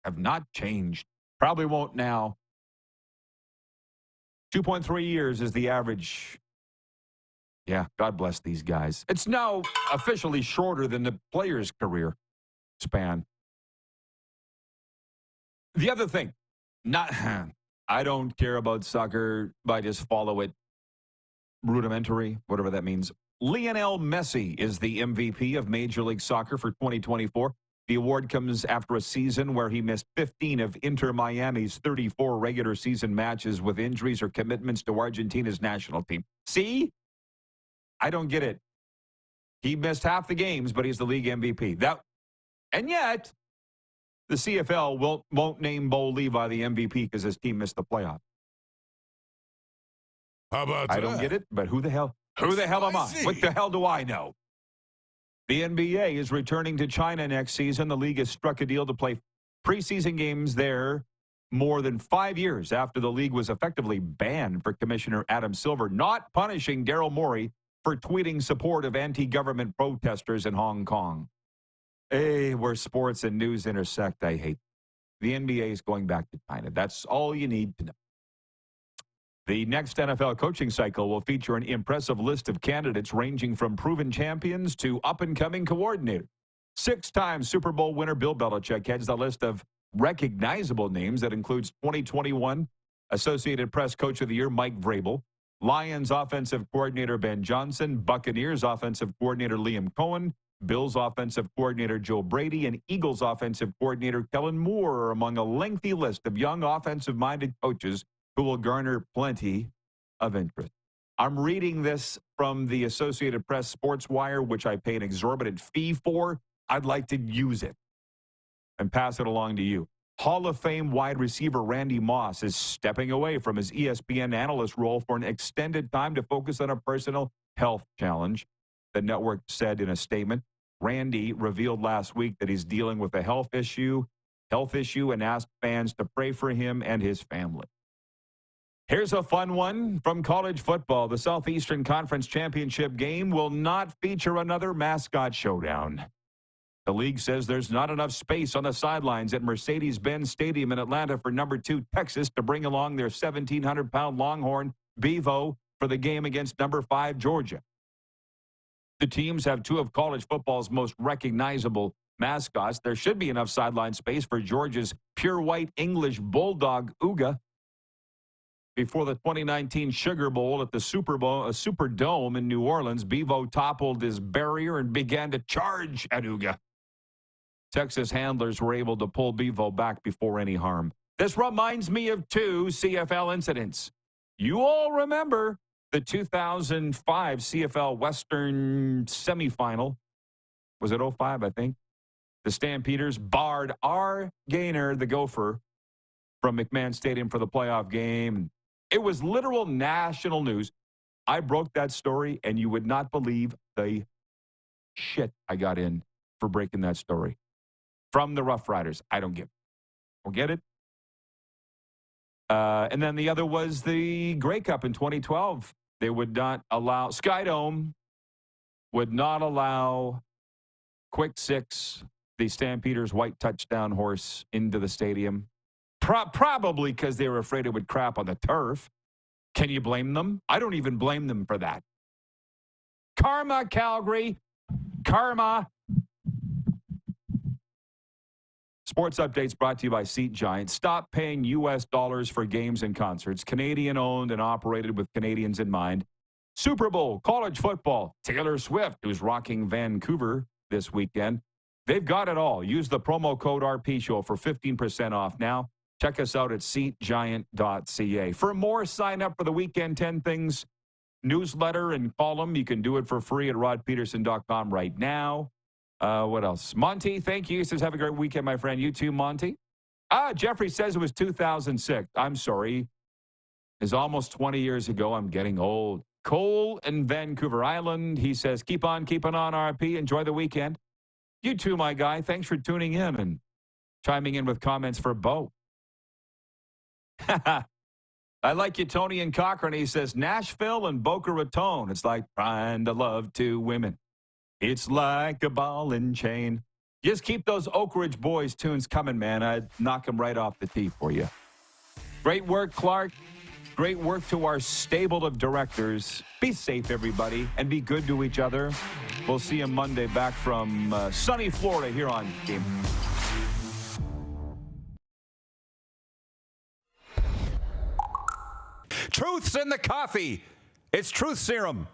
Speaker 1: Have not changed. Probably won't now. 2.3 years is the average. Yeah, God bless these guys. It's now officially shorter than the player's career span. The other thing, I don't care about soccer. I just follow it rudimentary, whatever that means. Lionel Messi is the MVP of Major League Soccer for 2024. The award comes after a season where he missed 15 of Inter Miami's 34 regular season matches with injuries or commitments to Argentina's national team. See? I don't get it. He missed half the games, but he's the league MVP. And yet, the CFL won't name Bo Levi the MVP because his team missed the playoff.
Speaker 3: How about that?
Speaker 1: I don't get it, but who the hell am I? What the hell do I know? The NBA is returning to China next season. The league has struck a deal to play preseason games there more than 5 years after the league was effectively banned for Commissioner Adam Silver not punishing Daryl Morey for tweeting support of anti-government protesters in Hong Kong. Hey, where sports and news intersect, I hate. The NBA is going back to China. That's all you need to know. The next NFL coaching cycle will feature an impressive list of candidates ranging from proven champions to up-and-coming coordinators. 6-time Super Bowl winner Bill Belichick heads the list of recognizable names that includes 2021 Associated Press Coach of the Year Mike Vrabel, Lions offensive coordinator Ben Johnson, Buccaneers offensive coordinator Liam Cohen, Bills offensive coordinator Joe Brady, and Eagles offensive coordinator Kellen Moore are among a lengthy list of young offensive-minded coaches who will garner plenty of interest. I'm reading this from the Associated Press Sports Wire, which I pay an exorbitant fee for. I'd like to use it and pass it along to you. Hall of Fame wide receiver Randy Moss is stepping away from his ESPN analyst role for an extended time to focus on a personal health challenge, the network said in a statement. Randy revealed last week that he's dealing with a health issue and asked fans to pray for him and his family. Here's a fun one from college football. The Southeastern Conference Championship game will not feature another mascot showdown. The league says there's not enough space on the sidelines at Mercedes-Benz Stadium in Atlanta for number 2 Texas to bring along their 1,700-pound Longhorn Bevo for the game against number 5 Georgia. The teams have 2 of college football's most recognizable mascots. There should be enough sideline space for Georgia's pure white English bulldog, Uga. Before the 2019 Sugar Bowl at the Superdome in New Orleans, Bevo toppled his barrier and began to charge at Uga. Texas handlers were able to pull Bevo back before any harm. This reminds me of two CFL incidents. You all remember the 2005 CFL Western semifinal. Was it 05, I think? The Stampeders barred R. Gaynor, the Gopher, from McMahon Stadium for the playoff game. It was literal national news. I broke that story, and you would not believe the shit I got in for breaking that story. From the Rough Riders. I don't get it. And then the other was the Grey Cup in 2012. They would not allow, Skydome would not allow Quick Six, the Stampeders' white touchdown horse, into the stadium. Probably because they were afraid it would crap on the turf. Can you blame them? I don't even blame them for that. Karma, Calgary. Karma. Sports updates brought to you by Seat Giant. Stop paying U.S. dollars for games and concerts. Canadian-owned and operated with Canadians in mind. Super Bowl, college football, Taylor Swift, who's rocking Vancouver this weekend. They've got it all. Use the promo code RPShow for 15% off now. Check us out at seatgiant.ca. For more, sign up for the Weekend 10 Things newsletter and column. You can do it for free at rodpeterson.com right now. What else? Monty, thank you. He says, have a great weekend, my friend. You too, Monty. Jeffrey says it was 2006. I'm sorry. It's almost 20 years ago. I'm getting old. Cole in Vancouver Island. He says, keep on keeping on, RP. Enjoy the weekend. You too, my guy. Thanks for tuning in and chiming in with comments for Bo. I like you, Tony and Cochrane. He says, Nashville and Boca Raton. It's like trying to love two women. It's like a ball and chain. Just keep those Oak Ridge Boys tunes coming, man. I'd knock them right off the tee for you. Great work, Clark. Great work to our stable of directors. Be safe, everybody, and be good to each other. We'll see you Monday back from sunny Florida here on Game.
Speaker 14: Truth's in the coffee. It's Truth Serum.